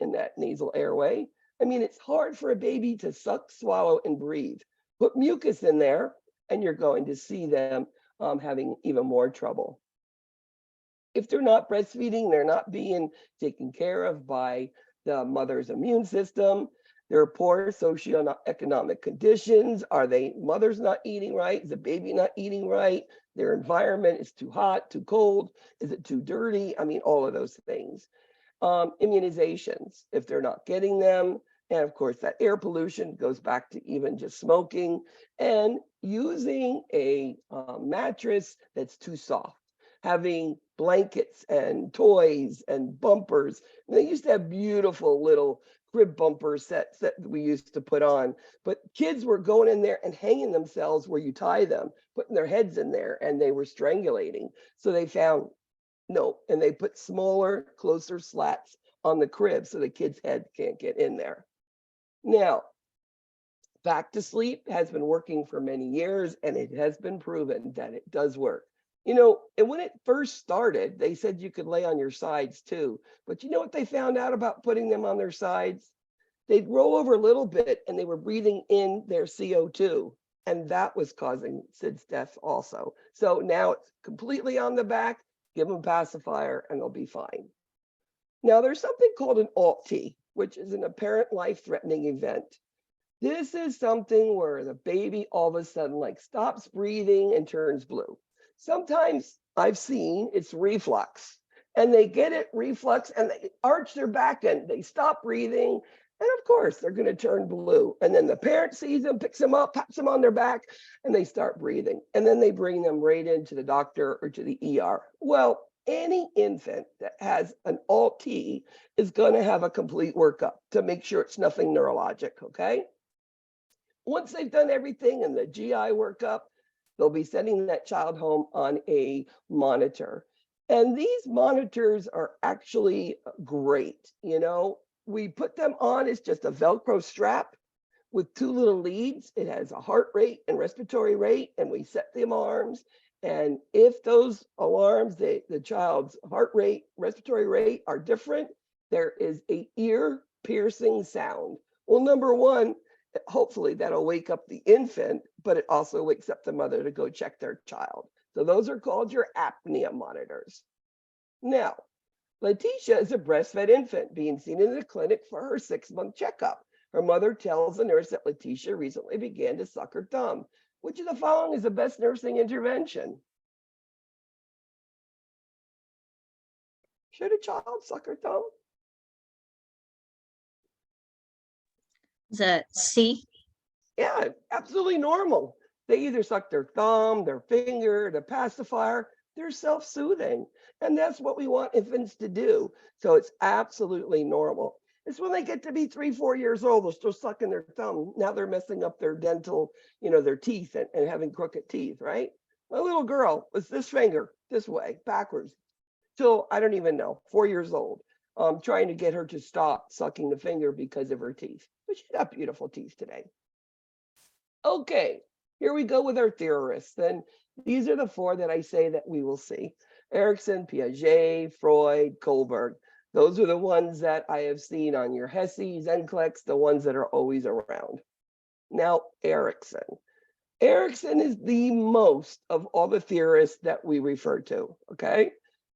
in that nasal airway. I mean, it's hard for a baby to suck, swallow, and breathe. Put mucus in there, and you're going to see them having even more trouble. If they're not breastfeeding, they're not being taken care of by the mother's immune system. There are poor socioeconomic conditions. Are they mothers not eating right? Is the baby not eating right? Their environment is too hot, too cold. Is it too dirty? I mean, all of those things. Immunizations, if they're not getting them. And of course, that air pollution goes back to even just smoking and using a mattress that's too soft. Having blankets and toys and bumpers. And they used to have beautiful little crib bumper sets that we used to put on, but kids were going in there and hanging themselves where you tie them, putting their heads in there, and they were strangulating. So they found no, and they put smaller, closer slats on the crib so the kid's head can't get in there. Now, back to sleep has been working for many years, and it has been proven that it does work. And when it first started, they said you could lay on your sides too. But you know what they found out about putting them on their sides? They'd roll over a little bit and they were breathing in their CO2. And that was causing Sid's death also. So now it's completely on the back, give them a pacifier and they'll be fine. Now there's something called an ALT-T, which is an apparent life-threatening event. This is something where the baby all of a sudden like stops breathing and turns blue. Sometimes I've seen it's reflux and they get it reflux and they arch their back and they stop breathing. And of course, they're going to turn blue. And then the parent sees them, picks them up, pats them on their back, and they start breathing. And then they bring them right into the doctor or to the ER. Well, any infant that has an ALT-T is going to have a complete workup to make sure it's nothing neurologic, okay? Once they've done everything in the GI workup, they'll be sending that child home on a monitor. And these monitors are actually great. We put them on, it's just a Velcro strap with two little leads. It has a heart rate and respiratory rate, and we set the alarms. And if those alarms, the child's heart rate, respiratory rate are different, there is an ear piercing sound. Well, number one, hopefully that'll wake up the infant, but it also wakes up the mother to go check their child. So those are called your apnea monitors. Now, Letitia is a breastfed infant being seen in the clinic for her 6-month checkup. Her mother tells the nurse that Letitia recently began to suck her thumb. Which of the following is the best nursing intervention? Should a child suck her thumb? Is that C? Yeah, absolutely normal. They either suck their thumb, their finger, the pacifier. They're self-soothing. And that's what we want infants to do. So it's absolutely normal. It's when they get to be 3-4 years old, they're still sucking their thumb. Now they're messing up their dental, their teeth and having crooked teeth, right? My little girl was this finger, this way, backwards, till I don't even know, 4 years old. Trying to get her to stop sucking the finger because of her teeth. But she's got beautiful teeth today. Okay, here we go with our theorists. And these are the 4 that I say that we will see. Erikson, Piaget, Freud, Kohlberg. Those are the ones that I have seen on your Hesses, NCLEX, the ones that are always around. Now, Erikson. Erikson is the most of all the theorists that we refer to, okay?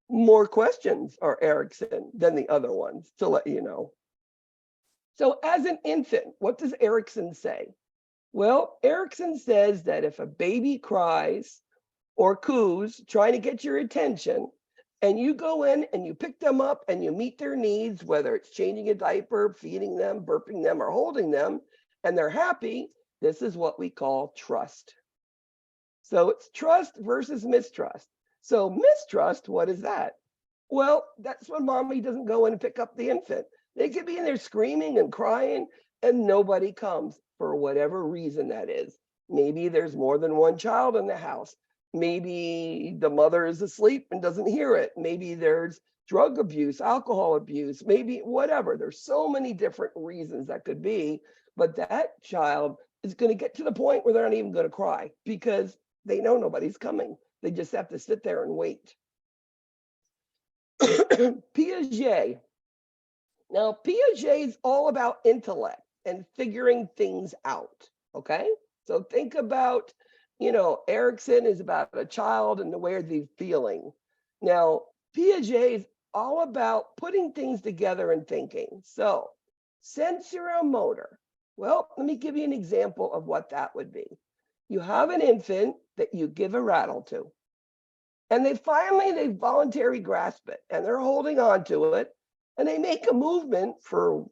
More questions are Erikson than the other ones, to let you know. So as an infant, what does Erikson say? Well, Erikson says that if a baby cries or coos trying to get your attention, and you go in and you pick them up and you meet their needs, whether it's changing a diaper, feeding them, burping them, or holding them, and they're happy, this is what we call trust. So it's trust versus mistrust. So mistrust, what is that? Well, that's when mommy doesn't go in and pick up the infant. They could be in there screaming and crying and nobody comes for whatever reason that is. Maybe there's more than one child in the house. Maybe the mother is asleep and doesn't hear it. Maybe there's drug abuse, alcohol abuse, maybe whatever. There's so many different reasons that could be, but that child is going to get to the point where they're not even going to cry because they know nobody's coming. They just have to sit there and wait. Piaget. Now, Piaget is all about intellect and figuring things out, okay? So think about, Erickson is about a child and the way they're feeling. Now, Piaget is all about putting things together and thinking. So, sensorimotor. Well, let me give you an example of what that would be. You have an infant that you give a rattle to, and they voluntarily grasp it, and they're holding on to it, and they make a movement for,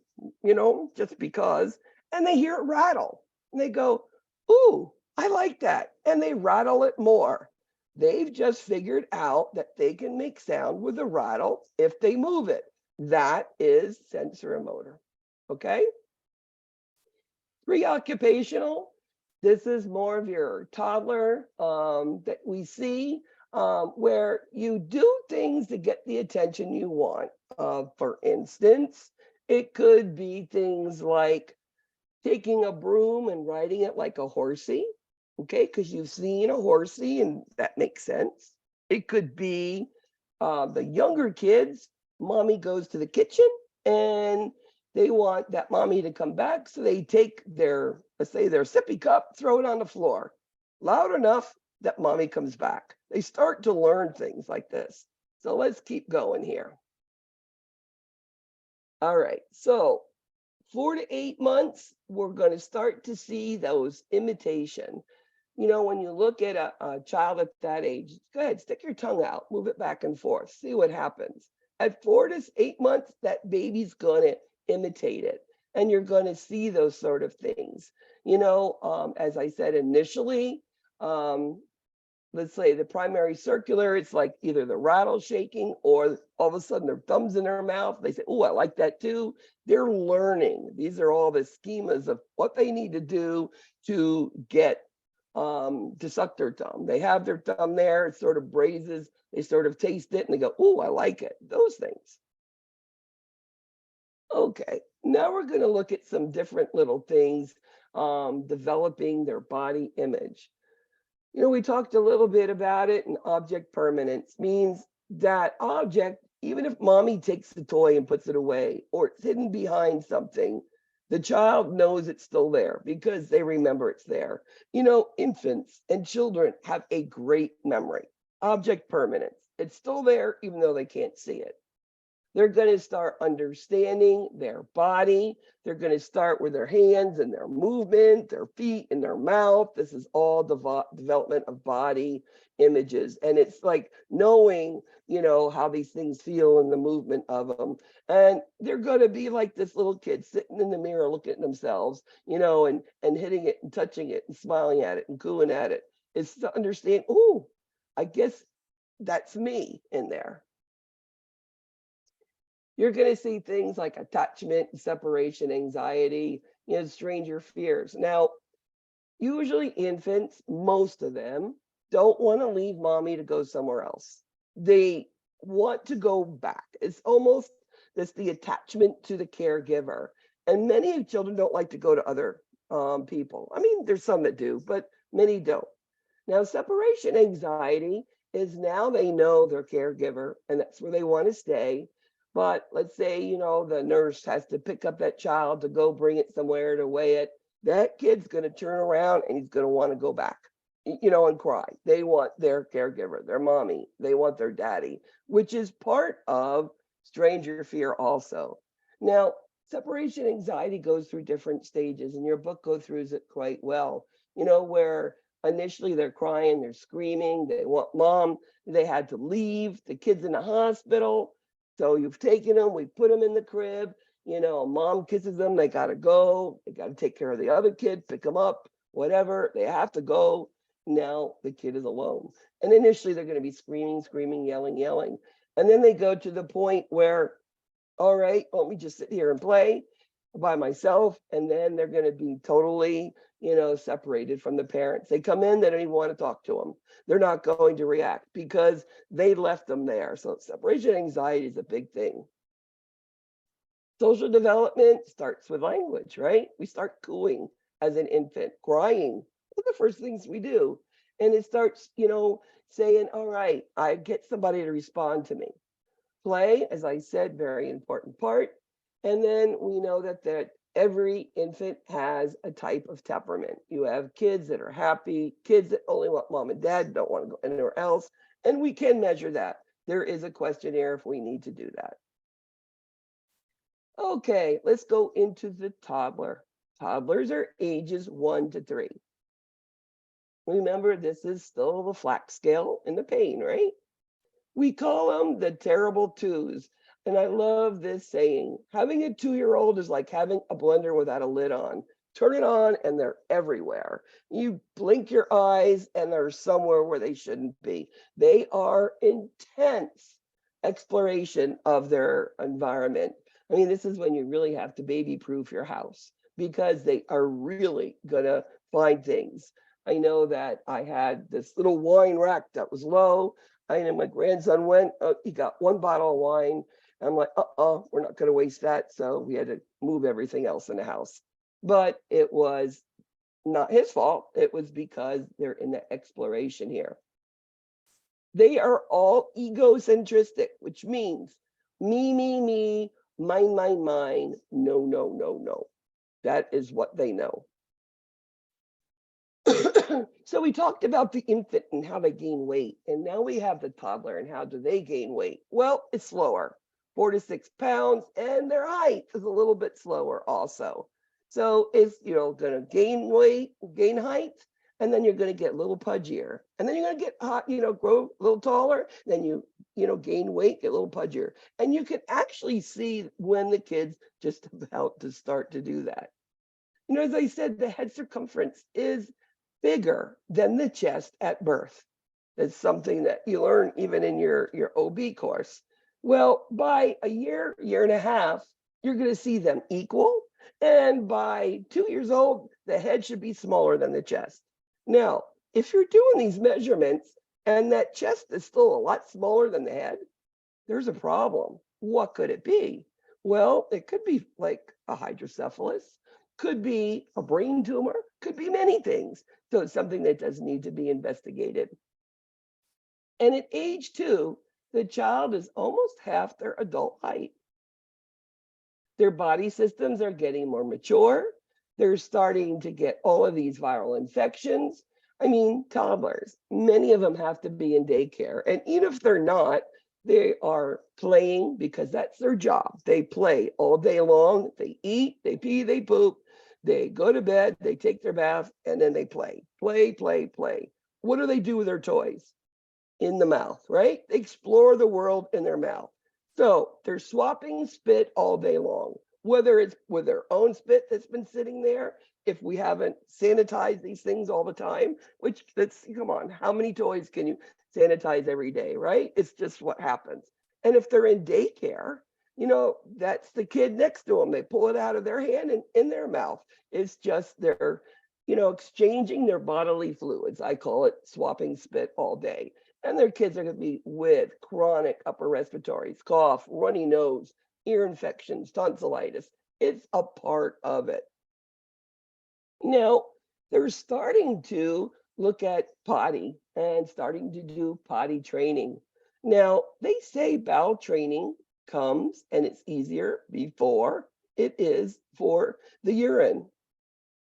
just because, and they hear it rattle, and they go, ooh, I like that, and they rattle it more. They've just figured out that they can make sound with a rattle if they move it. That is sensorimotor, okay? Preoccupational, this is more of your toddler that we see where you do things to get the attention you want. For instance, it could be things like taking a broom and riding it like a horsey, okay, because you've seen a horsey and that makes sense. It could be the younger kids, mommy goes to the kitchen and they want that mommy to come back. So they take their, let's say their sippy cup, throw it on the floor loud enough that mommy comes back. They start to learn things like this. So let's keep going here. All right, so 4 to 8 months, we're going to start to see those imitation. When you look at a child at that age, go ahead, stick your tongue out, move it back and forth, see what happens. At 4 to 8 months, that baby's going to imitate it. And you're going to see those sort of things. As I said initially, let's say the primary circular, it's like either the rattle shaking or all of a sudden their thumbs in their mouth. They say, oh, I like that too. They're learning. These are all the schemas of what they need to do to get to suck their thumb. They have their thumb there, it sort of braises, they sort of taste it and they go, oh, I like it. Those things. Okay, now we're going to look at some different little things developing their body image. We talked a little bit about it, and object permanence means that object, even if mommy takes the toy and puts it away or it's hidden behind something, the child knows it's still there because they remember it's there. Infants and children have a great memory. Object permanence. It's still there even though they can't see it. They're going to start understanding their body. They're going to start with their hands and their movement, their feet and their mouth. This is all development of body images. And it's like knowing, how these things feel and the movement of them. And they're going to be like this little kid sitting in the mirror looking at themselves, and hitting it and touching it and smiling at it and cooing at it. It's to understand, oh, I guess that's me in there. You're going to see things like attachment, separation, anxiety, stranger fears. Now, usually infants, most of them, don't want to leave mommy to go somewhere else. They want to go back. It's almost the attachment to the caregiver. And many children don't like to go to other people. I mean, there's some that do, but many don't. Now, separation anxiety is now they know their caregiver and that's where they want to stay. But let's say, the nurse has to pick up that child to go bring it somewhere to weigh it. That kid's going to turn around and he's going to want to go back, and cry. They want their caregiver, their mommy. They want their daddy, which is part of stranger fear also. Now, separation anxiety goes through different stages, and your book goes through it quite well, where initially they're crying, they're screaming, they want mom, they had to leave, the kid's in the hospital. So you've taken them, we put them in the crib, mom kisses them, they got to go, they got to take care of the other kid, pick them up, whatever, they have to go. Now the kid is alone. And initially they're going to be screaming, yelling. And then they go to the point where, all right, let me just sit here and play by myself. And then they're going to be totally, separated from the parents. They come in, they don't even want to talk to them. They're not going to react because they left them there. So separation anxiety is a big thing. Social development starts with language, right? We start cooing. as an infant? Crying. One of the first things we do. And it starts, saying, all right, I get somebody to respond to me. Play, as I said, very important part. And then we know that every infant has a type of temperament. You have kids that are happy, kids that only want mom and dad, don't want to go anywhere else. And we can measure that. There is a questionnaire if we need to do that. Okay, let's go into the toddler. Toddlers are ages 1 to 3. Remember, this is still the Flack scale in the pain, right? We call them the terrible twos. And I love this saying, having a 2-year-old is like having a blender without a lid on. Turn it on and they're everywhere. You blink your eyes and they're somewhere where they shouldn't be. They are intense exploration of their environment. I mean, this is when you really have to baby-proof your house because they are really gonna find things. I know that I had this little wine rack that was low. I know my grandson went, he got 1 bottle of wine. I'm like, we're not gonna waste that. So we had to move everything else in the house. But it was not his fault. It was because they're in the exploration here. They are all egocentristic, which means me, mine, no. That is what they know. So we talked about the infant and how they gain weight. And now we have the toddler and how do they gain weight? Well, it's slower, 4 to 6 pounds, and their height is a little bit slower also. So it's, going to gain weight, gain height, and then you're going to get a little pudgier. And then you're going to get hot, grow a little taller. Then you gain weight, get a little pudgier. And you can actually see when the kid's just about to start to do that. As I said, the head circumference is bigger than the chest at birth. That's something that you learn even in your OB course. Well, by a year and a half, you're going to see them equal. And by 2 years old, the head should be smaller than the chest. Now, if you're doing these measurements and that chest is still a lot smaller than the head, there's a problem. What could it be? Well, it could be like a hydrocephalus, could be a brain tumor, could be many things. So it's something that does need to be investigated. And at age 2, the child is almost half their adult height. Their body systems are getting more mature. They're starting to get all of these viral infections. I mean, toddlers, many of them have to be in daycare. And even if they're not, they are playing because that's their job. They play all day long. They eat, they pee, they poop, they go to bed, they take their bath, and then they play. Play. What do they do with their toys? In the mouth, right? They explore the world in their mouth. So they're swapping spit all day long, whether it's with their own spit that's been sitting there, if we haven't sanitized these things all the time, which come on, how many toys can you sanitize every day, right? It's just what happens. And if they're in daycare, that's the kid next to them. They pull it out of their hand and in their mouth. It's just they're, exchanging their bodily fluids. I call it swapping spit all day. And their kids are going to be with chronic upper respiratory, cough, runny nose, ear infections, tonsillitis. It's a part of it. Now, they're starting to look at potty and starting to do potty training. Now, they say bowel training comes and it's easier before it is for the urine.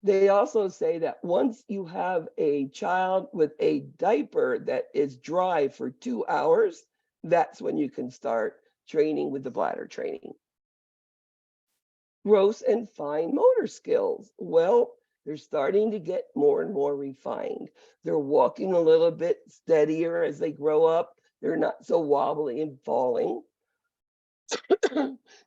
They also say that once you have a child with a diaper that is dry for 2 hours, that's when you can start training with the bladder training. Gross and fine motor skills. Well, they're starting to get more and more refined. They're walking a little bit steadier as they grow up. They're not so wobbly and falling.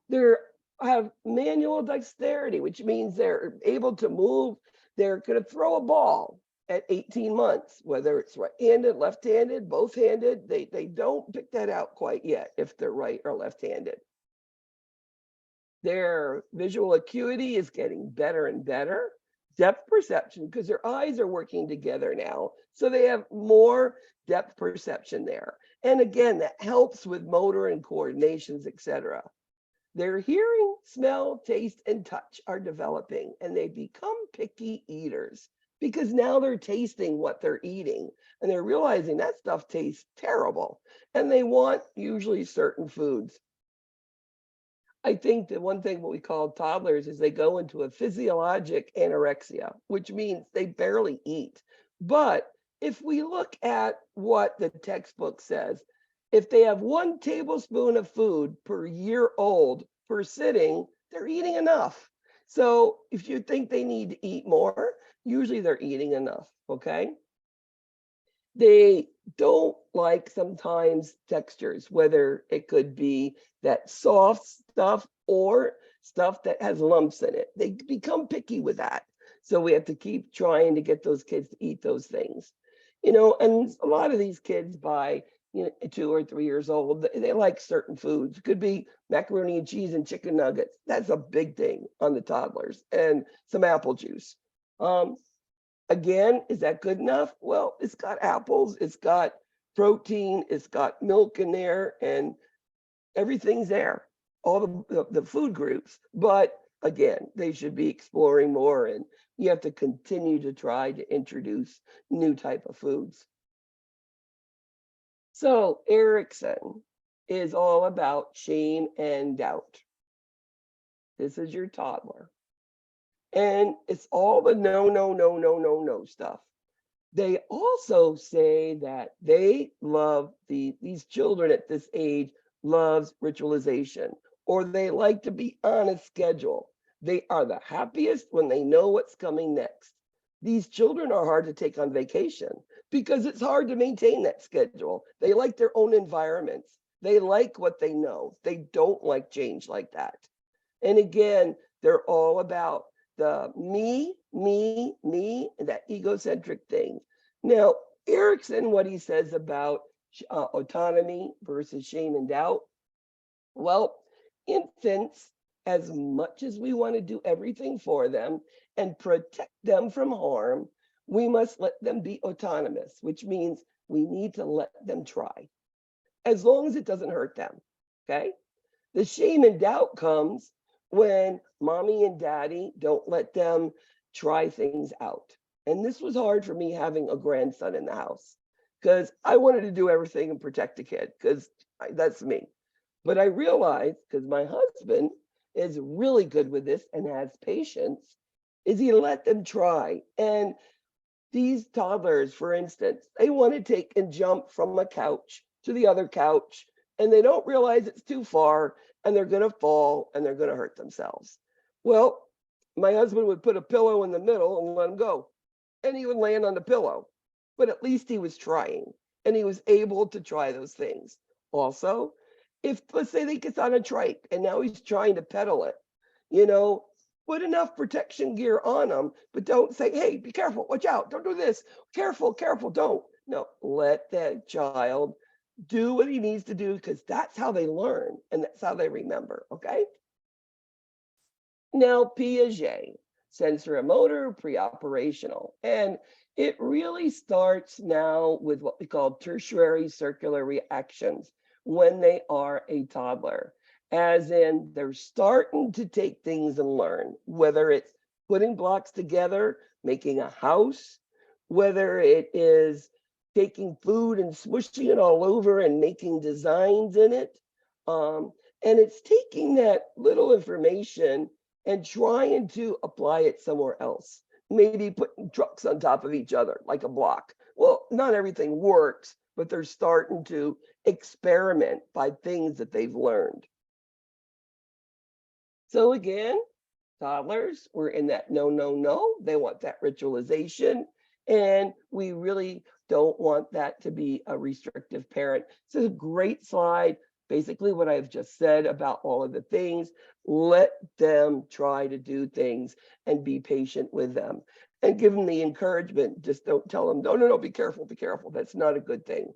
They have manual dexterity, which means they're able to move. They're going to throw a ball at 18 months, whether it's right-handed, left-handed, both-handed. They don't pick that out quite yet if they're right or left-handed. Their visual acuity is getting better and better. Depth perception, because their eyes are working together now, so they have more depth perception there. And again, that helps with motor and coordinations, etc. Their hearing, smell, taste, and touch are developing, and they become picky eaters because now they're tasting what they're eating and they're realizing that stuff tastes terrible and they want usually certain foods. I think that one thing what we call toddlers is they go into a physiologic anorexia, which means they barely eat. But if we look at what the textbook says, if they have 1 tablespoon of food per year old per sitting, they're eating enough. So if you think they need to eat more, usually they're eating enough, okay? They don't like sometimes textures, whether it could be that soft stuff or stuff that has lumps in it. They become picky with that. So we have to keep trying to get those kids to eat those things. And a lot of these kids by 2 or 3 years old, they like certain foods. It could be macaroni and cheese and chicken nuggets. That's a big thing on the toddlers, and some apple juice. Again, is that good enough? Well, it's got apples, it's got protein, it's got milk in there, and everything's there, all the food groups. But again, they should be exploring more, and you have to continue to try to introduce new type of foods. So Erickson is all about shame and doubt. This is your toddler. And it's all the no stuff. They also say that they love these children at this age loves ritualization, or they like to be on a schedule. They are the happiest when they know what's coming next. These children are hard to take on vacation because it's hard to maintain that schedule. They like their own environments. They like what they know. They don't like change like that. And again, they're all about the me, and that egocentric thing. Now, Erickson, what he says about autonomy versus shame and doubt. Well, infants, as much as we want to do everything for them and protect them from harm, we must let them be autonomous, which means we need to let them try, as long as it doesn't hurt them, okay? The shame and doubt comes when mommy and daddy don't let them try things out. And this was hard for me having a grandson in the house because I wanted to do everything and protect the kid because that's me. But I realized, because my husband is really good with this and has patience, is he let them try. And these toddlers, for instance, they want to take and jump from a couch to the other couch, and they don't realize it's too far, and they're going to fall and they're going to hurt themselves. Well, my husband would put a pillow in the middle and let him go, and he would land on the pillow. But at least he was trying, and he was able to try those things. Also, if let's say they get on a trike and now he's trying to pedal it, put enough protection gear on him, but don't say, hey, be careful, watch out, don't do this, careful, don't. No, let that child do what he needs to do, because that's how they learn and that's how they remember, okay? Now, Piaget, sensorimotor, preoperational. And it really starts now with what we call tertiary circular reactions when they are a toddler, as in they're starting to take things and learn, whether it's putting blocks together, making a house, whether it is taking food and smushing it all over and making designs in it. And it's taking that little information and trying to apply it somewhere else. Maybe putting trucks on top of each other like a block. Well, not everything works, but they're starting to experiment by things that they've learned. So again, toddlers, we're in that no. They want that ritualization. And we really don't want that to be a restrictive parent. This is a great slide. Basically what I've just said about all of the things. Let them try to do things and be patient with them and give them the encouragement. Just don't tell them, no, be careful. That's not a good thing.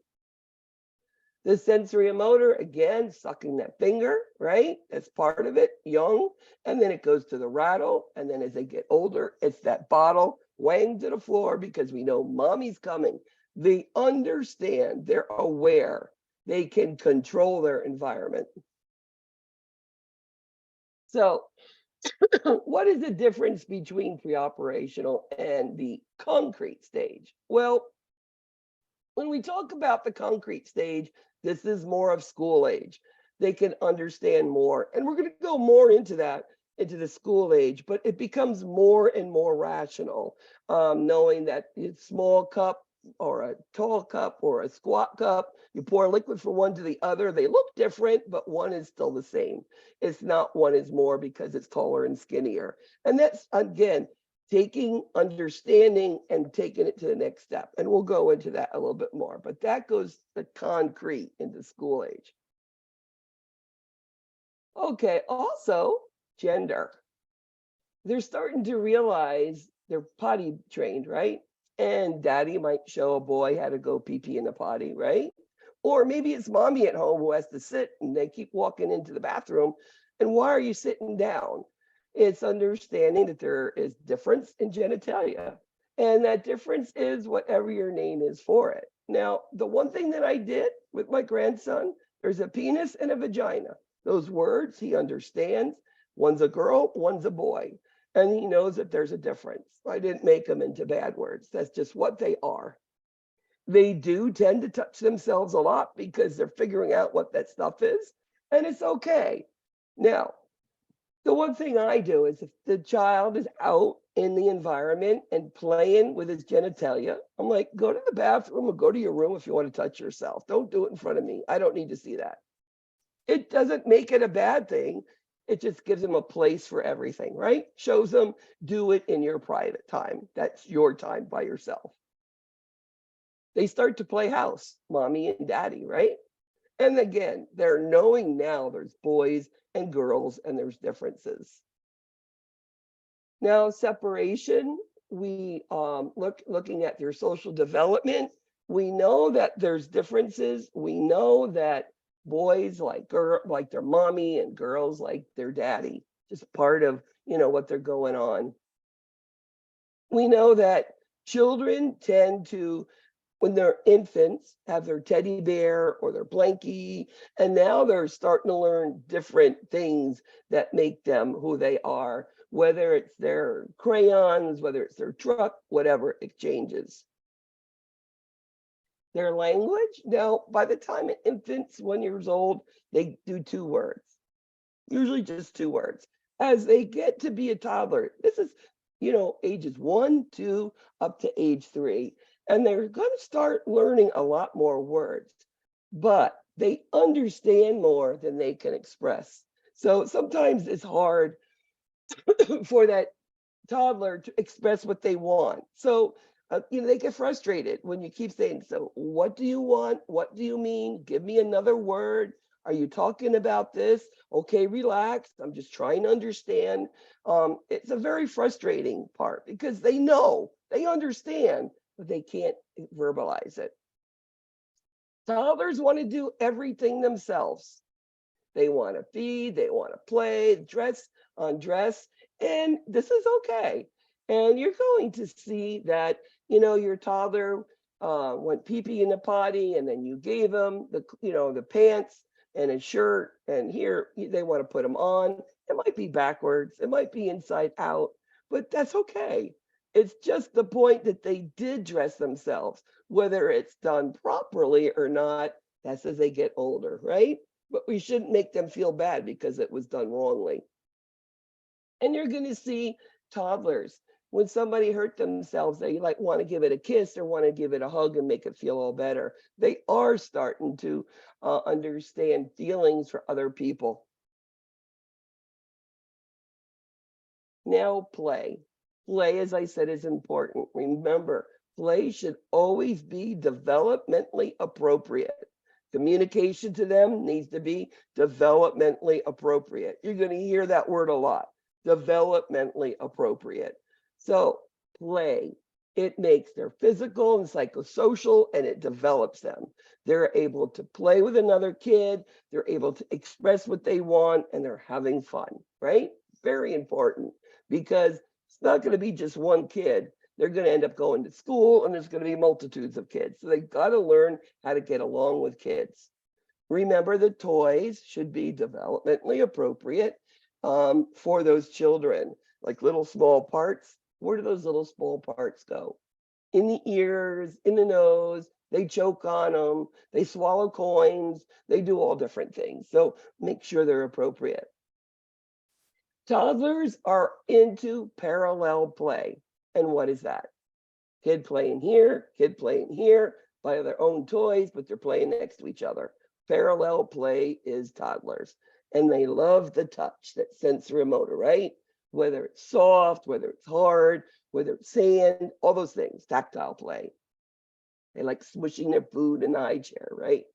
The sensory motor, again, sucking that finger, right? That's part of it, young. And then it goes to the rattle. And then as they get older, it's that bottle, wang to the floor, because we know mommy's coming. They understand, they're aware, they can control their environment. So what is the difference between pre-operational and the concrete stage? Well, when we talk about the concrete stage, this is more of school age. They can understand more. And we're going to go more into that, into the school age, but it becomes more and more rational, knowing that it's small cup or a tall cup or a squat cup, you pour liquid from one to the other. They look different, but one is still the same. It's not one is more because it's taller and skinnier. And that's, again, taking understanding and taking it to the next step. And we'll go into that a little bit more, but that goes the concrete into school age. Okay, also gender. They're starting to realize they're potty trained, right? And daddy might show a boy how to go pee pee in the potty, right? Or maybe it's mommy at home who has to sit and they keep walking into the bathroom. And why are you sitting down? It's understanding that there is difference in genitalia. And that difference is whatever your name is for it. Now, the one thing that I did with my grandson, there's a penis and a vagina. Those words he understands. One's a girl, one's a boy. And he knows that there's a difference. I didn't make them into bad words. That's just what they are. They do tend to touch themselves a lot because they're figuring out what that stuff is. And it's okay. Now, the one thing I do is if the child is out in the environment and playing with his genitalia, I'm like, go to the bathroom or go to your room if you want to touch yourself. Don't do it in front of me. I don't need to see that. It doesn't make it a bad thing. It just gives them a place for everything, right? Shows them do it in your private time. That's your time by yourself. They start to play house, mommy and daddy, right? And again, they're knowing now there's boys and girls and there's differences. Now, separation, we looking at their social development, we know that there's differences. We know that boys like their mommy and girls like their daddy, just part of, what they're going on. We know that children tend to, when they're infants, have their teddy bear or their blankie, and now they're starting to learn different things that make them who they are, whether it's their crayons, whether it's their truck, whatever, it changes. Their language, now, by the time an infant's 1 year old, they do 2 words, usually just 2 words. As they get to be a toddler, this is, ages 1, 2, up to age 3. And they're going to start learning a lot more words, but they understand more than they can express. So sometimes it's hard for that toddler to express what they want. So, they get frustrated when you keep saying, so what do you want? What do you mean? Give me another word. Are you talking about this? Okay, relax. I'm just trying to understand. It's a very frustrating part because they know, they understand, but they can't verbalize it. Toddlers want to do everything themselves. They want to feed, they want to play, dress, undress, and this is okay. And you're going to see that, your toddler went pee-pee in the potty and then you gave them the pants and a shirt, and here they want to put them on. It might be backwards, it might be inside out, but that's okay. It's just the point that they did dress themselves, whether it's done properly or not, that's as they get older, right? But we shouldn't make them feel bad because it was done wrongly. And you're going to see toddlers, when somebody hurt themselves, they want to give it a kiss or want to give it a hug and make it feel all better. They are starting to understand feelings for other people. Now, play. Play, as I said, is important. Remember, play should always be developmentally appropriate. Communication to them needs to be developmentally appropriate. You're going to hear that word a lot, developmentally appropriate. So play, it makes their physical and psychosocial, and it develops them. They're able to play with another kid, they're able to express what they want, and they're having fun, right? Very important, because it's not going to be just one kid. They're going to end up going to school, and there's going to be multitudes of kids. So they've got to learn how to get along with kids. Remember, the toys should be developmentally appropriate. for those children, like little small parts. Where do those little small parts go? In the ears, in the nose, they choke on them, they swallow coins, they do all different things. So make sure they're appropriate. Toddlers are into parallel play. And what is that? Kid playing here, kid playing here, by their own toys, but they're playing next to each other. Parallel play is toddlers. And they love the touch, that sensory motor, right? Whether it's soft, whether it's hard, whether it's sand, all those things, tactile play. They like smushing their food in the high chair, right?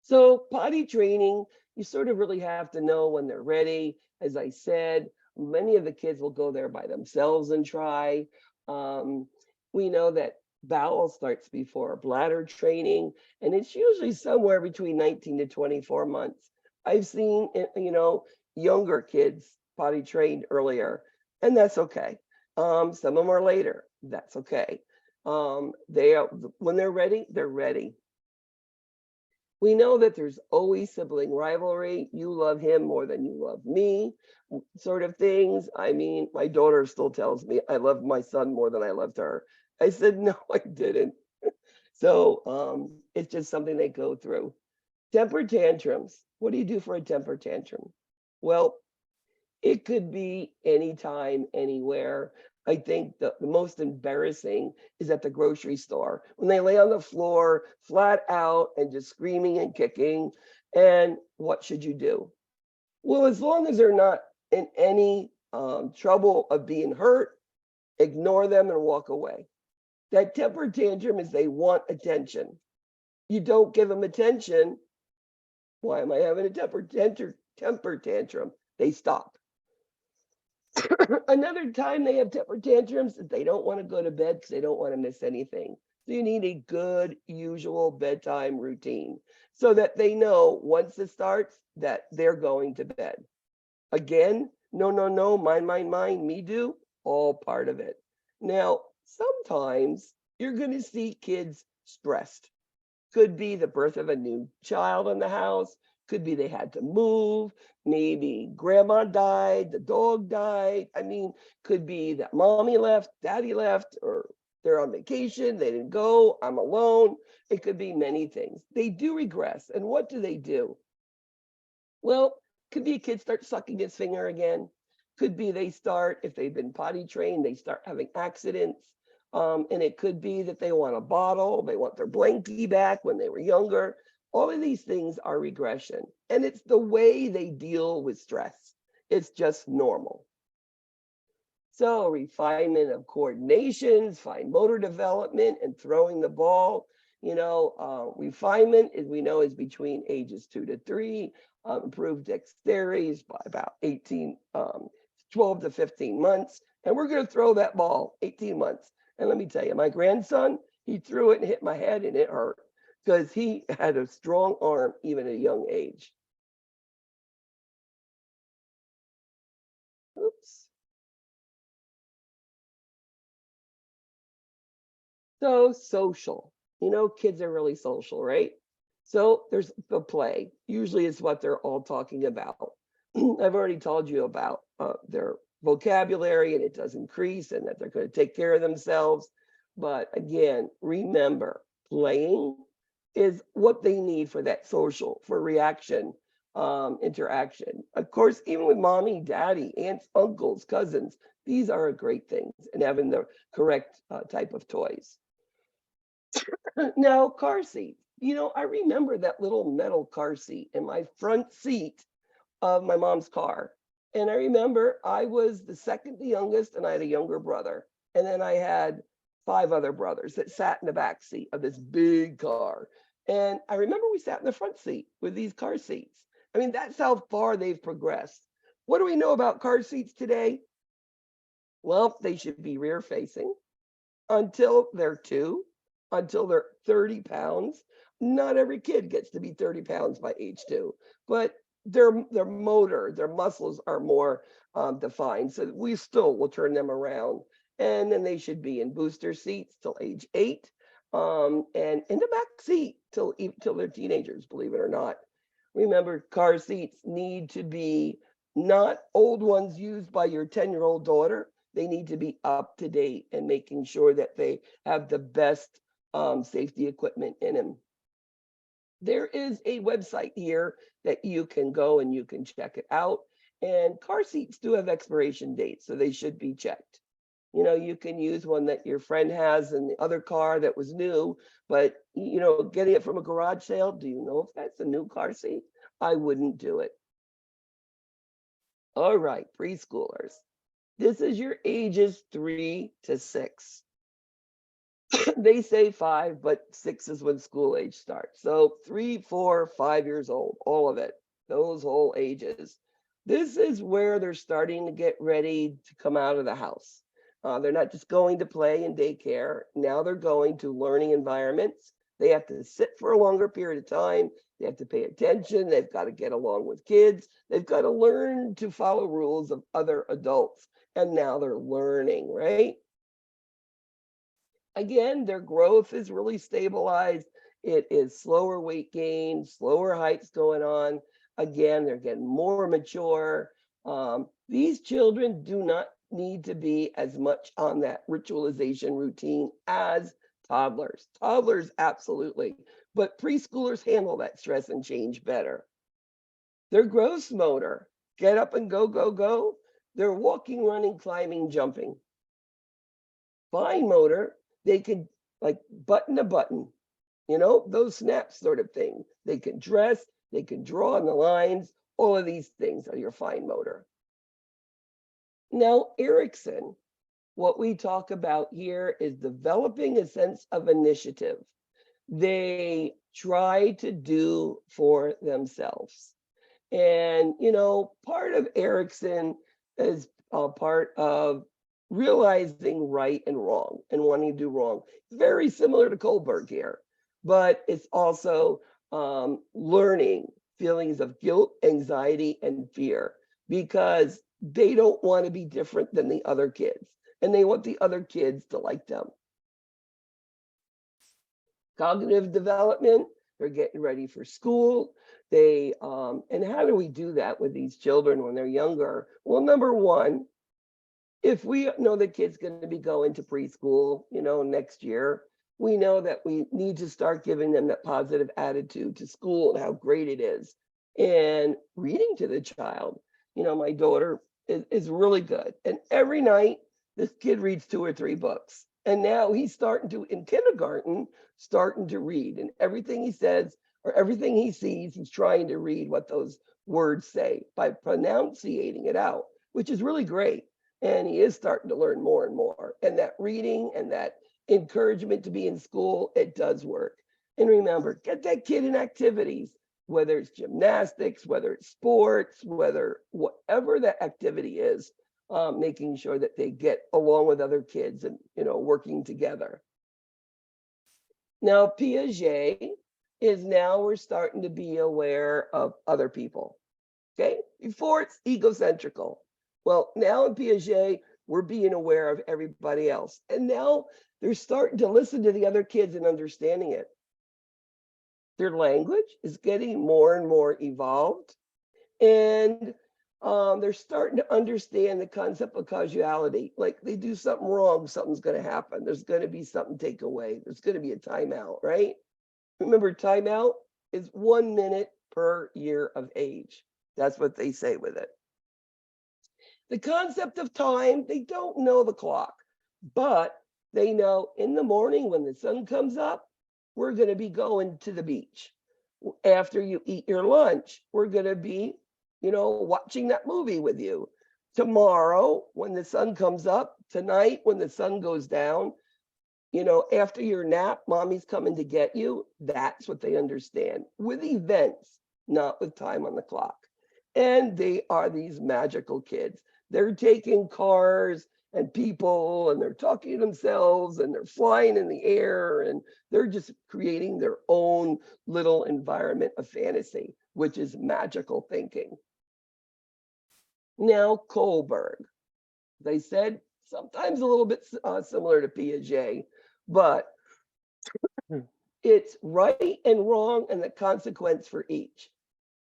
So potty training, you sort of really have to know when they're ready. As I said, many of the kids will go there by themselves and try. We know that bowel starts before bladder training, and it's usually somewhere between 19 to 24 months. I've seen, younger kids potty trained earlier, and that's okay. Some of them are later, that's okay. When they're ready, they're ready. We know that there's always sibling rivalry. You love him more than you love me, sort of things. I mean, my daughter still tells me I love my son more than I loved her. I said, no, I didn't. So it's just something they go through. Temper tantrums. What do you do for a temper tantrum? Well, it could be anytime, anywhere. I think the most embarrassing is at the grocery store when they lay on the floor flat out and just screaming and kicking. And what should you do? Well, as long as they're not in any trouble of being hurt, ignore them and walk away. That temper tantrum is they want attention. You don't give them attention. Why am I having a temper tantrum? They stop. Another time they have temper tantrums is they don't want to go to bed because they don't want to miss anything. So you need a good usual bedtime routine so that they know once it starts that they're going to bed. Again, no, mine, me do, all part of it. Now, sometimes you're going to see kids stressed. Could be the birth of a new child in the house. Could be they had to move. Maybe grandma died, the dog died. I mean, could be that mommy left, daddy left, or they're on vacation, they didn't go, I'm alone. It could be many things. They do regress. And what do? Well, could be a kid starts sucking his finger again. Could be they start, if they've been potty trained, they start having accidents. And it could be that they want a bottle, they want their blankie back when they were younger. All of these things are regression, and it's the way they deal with stress. It's just normal. So refinement of coordinations, fine motor development, and throwing the ball. Refinement, as we know, is between ages 2 to 3. Improved dexterity is by about 12 to 15 months. And we're going to throw that ball 18 months. And let me tell you, my grandson, he threw it and hit my head and it hurt because he had a strong arm even at a young age. Oops. So social, kids are really social, right? So there's the play, usually is what they're all talking about. I've already told you about their vocabulary, and it does increase, and that they're going to take care of themselves. But again, remember, playing is what they need for that social, for reaction, interaction. Of course, even with mommy, daddy, aunts, uncles, cousins, these are great things, and having the correct type of toys. Now, car seat. I remember that little metal car seat in my front seat of my mom's car. And I remember I was the second to youngest, and I had a younger brother. And then I had 5 other brothers that sat in the back seat of this big car. And I remember we sat in the front seat with these car seats. I mean, that's how far they've progressed. What do we know about car seats today? Well, they should be rear facing until they're 2, until they're 30 pounds. Not every kid gets to be 30 pounds by age 2, but their motor, their muscles are more defined. So we still will turn them around. And then they should be in booster seats till age 8, and in the back seat till they're teenagers, believe it or not. Remember, car seats need to be not old ones used by your 10-year-old daughter. They need to be up to date and making sure that they have the best safety equipment in them. There is a website here that you can go and you can check it out. And car seats do have expiration dates, so they should be checked. You know, you can use one that your friend has in the other car that was new, but you know, getting it from a garage sale, do you know if that's a new car seat? I wouldn't do it. All right, preschoolers. This is your ages 3 to 6. They say 5, but 6 is when school age starts. So 3, 4, 5 years old, all of it, those whole ages. This is where they're starting to get ready to come out of the house. They're not just going to play in daycare. Now they're going to learning environments. They have to sit for a longer period of time. They have to pay attention. They've got to get along with kids. They've got to learn to follow rules of other adults. And now they're learning, right? Again, their growth is really stabilized. It is slower weight gain, slower heights going on. Again, they're getting more mature. These children do not need to be as much on that ritualization routine as toddlers. Toddlers, absolutely. But preschoolers handle that stress and change better. Their gross motor, get up and go, go, go. They're walking, running, climbing, jumping. Fine motor, they could like button to button, you know, those snaps sort of thing. They can dress, they can draw on the lines. All of these things are your fine motor. Now, Erickson, what we talk about here is developing a sense of initiative. They try to do for themselves. And, you know, part of Erickson is part of realizing right and wrong and wanting to do wrong. Very similar to Kohlberg here, but it's also learning feelings of guilt, anxiety, and fear, because they don't want to be different than the other kids, and they want the other kids to like them. Cognitive development, they're getting ready for school. They and how do we do that with these children when they're younger? Well, number one, if we know the kid's going to be going to preschool, you know, next year, we know that we need to start giving them that positive attitude to school and how great it is. And reading to the child, you know, my daughter is really good. And every night, this kid reads 2 or 3 books. And now he's starting to, in kindergarten, starting to read. And everything he says or everything he sees, he's trying to read what those words say by pronunciating it out, which is really great. And he is starting to learn more and more. And that reading and that encouragement to be in school, it does work. And remember, get that kid in activities, whether it's gymnastics, whether it's sports, whether whatever that activity is, making sure that they get along with other kids and, you know, working together. Now, Piaget is now we're starting to be aware of other people. Okay, before it's egocentrical. Well, now in Piaget, we're being aware of everybody else. And now they're starting to listen to the other kids and understanding it. Their language is getting more and more evolved. And they're starting to understand the concept of causality. Like they do something wrong, something's going to happen. There's going to be something take away. There's going to be a timeout, right? Remember, timeout is 1 minute per year of age. That's what they say with it. The concept of time, they don't know the clock, but they know in the morning when the sun comes up, we're going to be going to the beach. After you eat your lunch, we're going to be, you know, watching that movie with you. Tomorrow, when the sun comes up, tonight, when the sun goes down, you know, after your nap, mommy's coming to get you. That's what they understand with events, not with time on the clock. And they are these magical kids. They're taking cars and people and they're talking to themselves and they're flying in the air and they're just creating their own little environment of fantasy, which is magical thinking. Now, Kohlberg, as I said, sometimes a little bit similar to Piaget, but it's right and wrong and the consequence for each.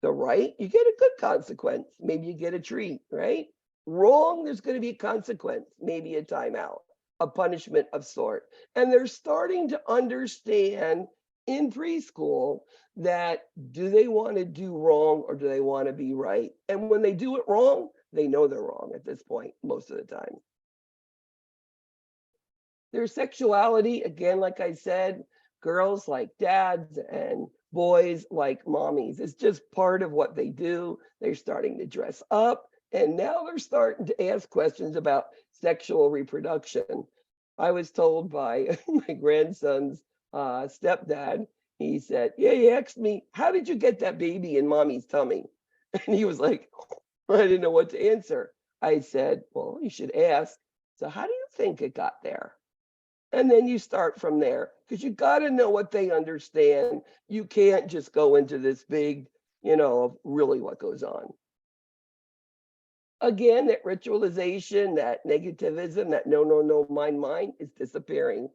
The right, you get a good consequence. Maybe you get a treat, right? Wrong, there's going to be a consequence, maybe a timeout, a punishment of sort. And they're starting to understand in preschool that do they want to do wrong or do they want to be right? And when they do it wrong, they know they're wrong at this point, most of the time. Their sexuality, again, like I said, girls like dads and boys like mommies. It's just part of what they do. They're starting to dress up, and now they're starting to ask questions about sexual reproduction. I was told by my grandson's stepdad, he said, yeah, he asked me, how did you get that baby in mommy's tummy? And he was like, I didn't know what to answer. I said, well, you should ask, so how do you think it got there? And then you start from there because you got to know what they understand. You can't just go into this big, of really what goes on. Again, that ritualization, that negativism, that no, no, no, mine is disappearing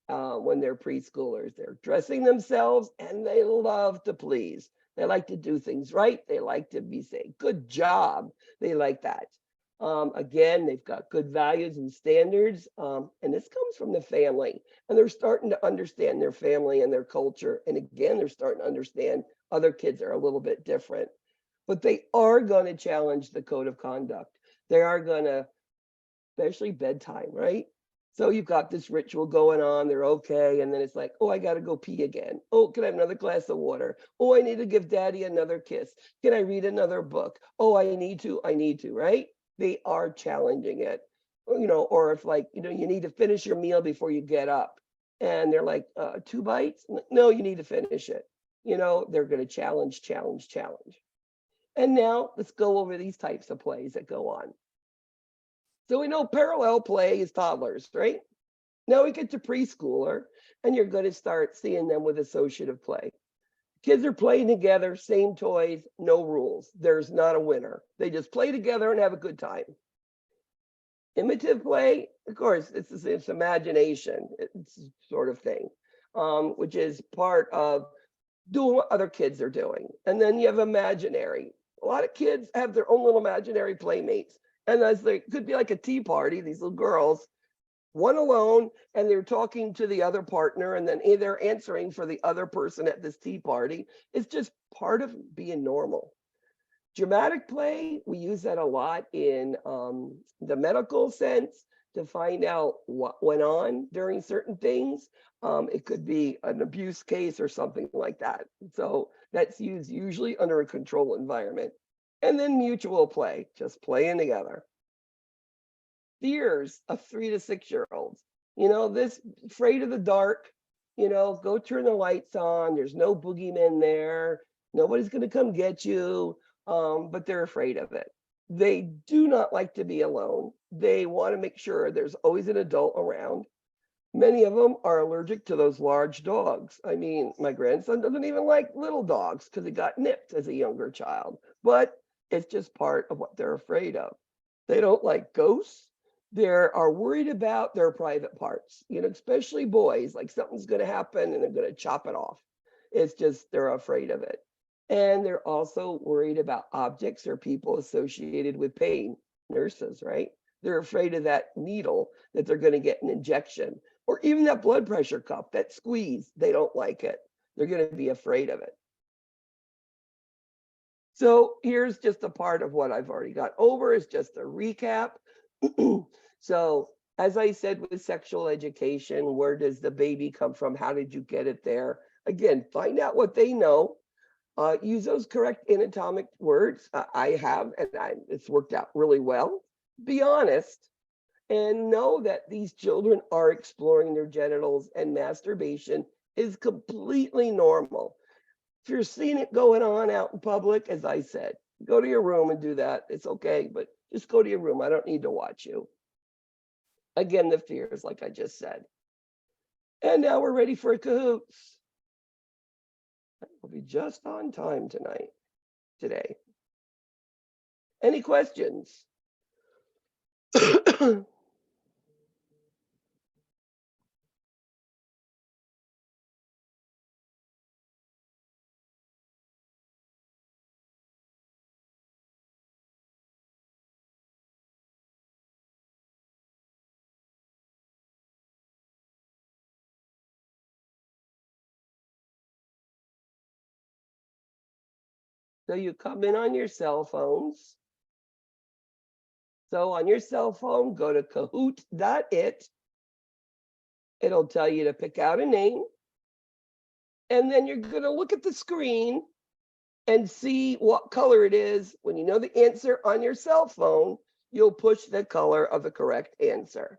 when they're preschoolers. They're dressing themselves and they love to please. They like to do things right. They like to be saying, good job. They like that. Again, they've got good values and standards, and this comes from the family, and they're starting to understand their family and their culture. And again, they're starting to understand other kids are a little bit different, but they are going to challenge the code of conduct. They are going to, especially bedtime, right? So you've got this ritual going on, they're okay, and then it's like, oh, I got to go pee again. Oh, can I have another glass of water? Oh, I need to give daddy another kiss. Can I read another book? Oh, I need to, right? They are challenging it, or if like, you need to finish your meal before you get up. And they're like, 2 bites? No, you need to finish it. They're going to challenge. And now let's go over these types of plays that go on. So we know parallel play is toddlers, right? Now we get to preschooler, and you're going to start seeing them with associative play. Kids are playing together, same toys, no rules. There's not a winner. They just play together and have a good time. Imitative play, of course, it's imagination, it's sort of thing, which is part of doing what other kids are doing. And then you have imaginary. A lot of kids have their own little imaginary playmates. And as they could be like a tea party, these little girls, one alone, and they're talking to the other partner, and then they're answering for the other person at this tea party. It's just part of being normal. Dramatic play, we use that a lot in the medical sense to find out what went on during certain things. It could be an abuse case or something like that. So that's used usually under a control environment. And then mutual play, just playing together. Fears of 3 to 6-year-olds. This afraid of the dark, go turn the lights on. There's no boogeyman there. Nobody's going to come get you, but they're afraid of it. They do not like to be alone. They want to make sure there's always an adult around. Many of them are allergic to those large dogs. I mean, my grandson doesn't even like little dogs because he got nipped as a younger child, but it's just part of what they're afraid of. They don't like ghosts. They are worried about their private parts, especially boys, like something's going to happen and they're going to chop it off. It's just, they're afraid of it. And they're also worried about objects or people associated with pain, nurses, right? They're afraid of that needle that they're going to get an injection, or even that blood pressure cuff, that squeeze. They don't like it. They're going to be afraid of it. So here's just a part of what I've already got over, is just a recap. So as I said, with sexual education, where does the baby come from? How did you get it there? Again, find out what they know. Use those correct anatomic words. I have, and it's worked out really well. Be honest and know that these children are exploring their genitals, and masturbation is completely normal. If you're seeing it going on out in public, as I said, go to your room and do that. It's okay, but just go to your room. I don't need to watch you. Again, the fears, like I just said. And now we're ready for a cahoots. We'll be just on time today. Any questions? So you come in on your cell phones. So on your cell phone, go to kahoot.it. It'll tell you to pick out a name. And then you're going to look at the screen and see what color it is. When you know the answer on your cell phone, you'll push the color of the correct answer.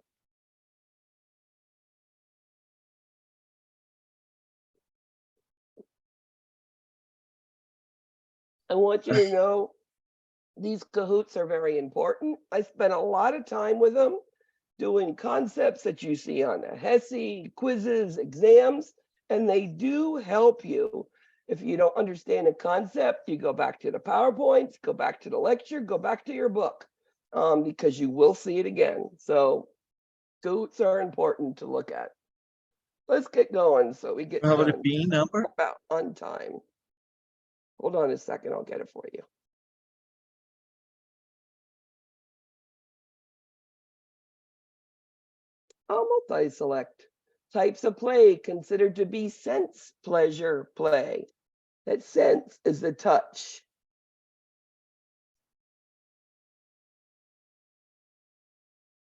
I want you to know these Kahoots are very important. I spent a lot of time with them doing concepts that you see on the HESI, quizzes, exams, and they do help you. If you don't understand a concept, you go back to the PowerPoints, go back to the lecture, go back to your book, because you will see it again. So Kahoots are important to look at. Let's get going so we get How about the done B number? about on time. Hold on a second, I'll get it for you. I'll multi-select. Types of play considered to be sense pleasure play. That sense is the touch.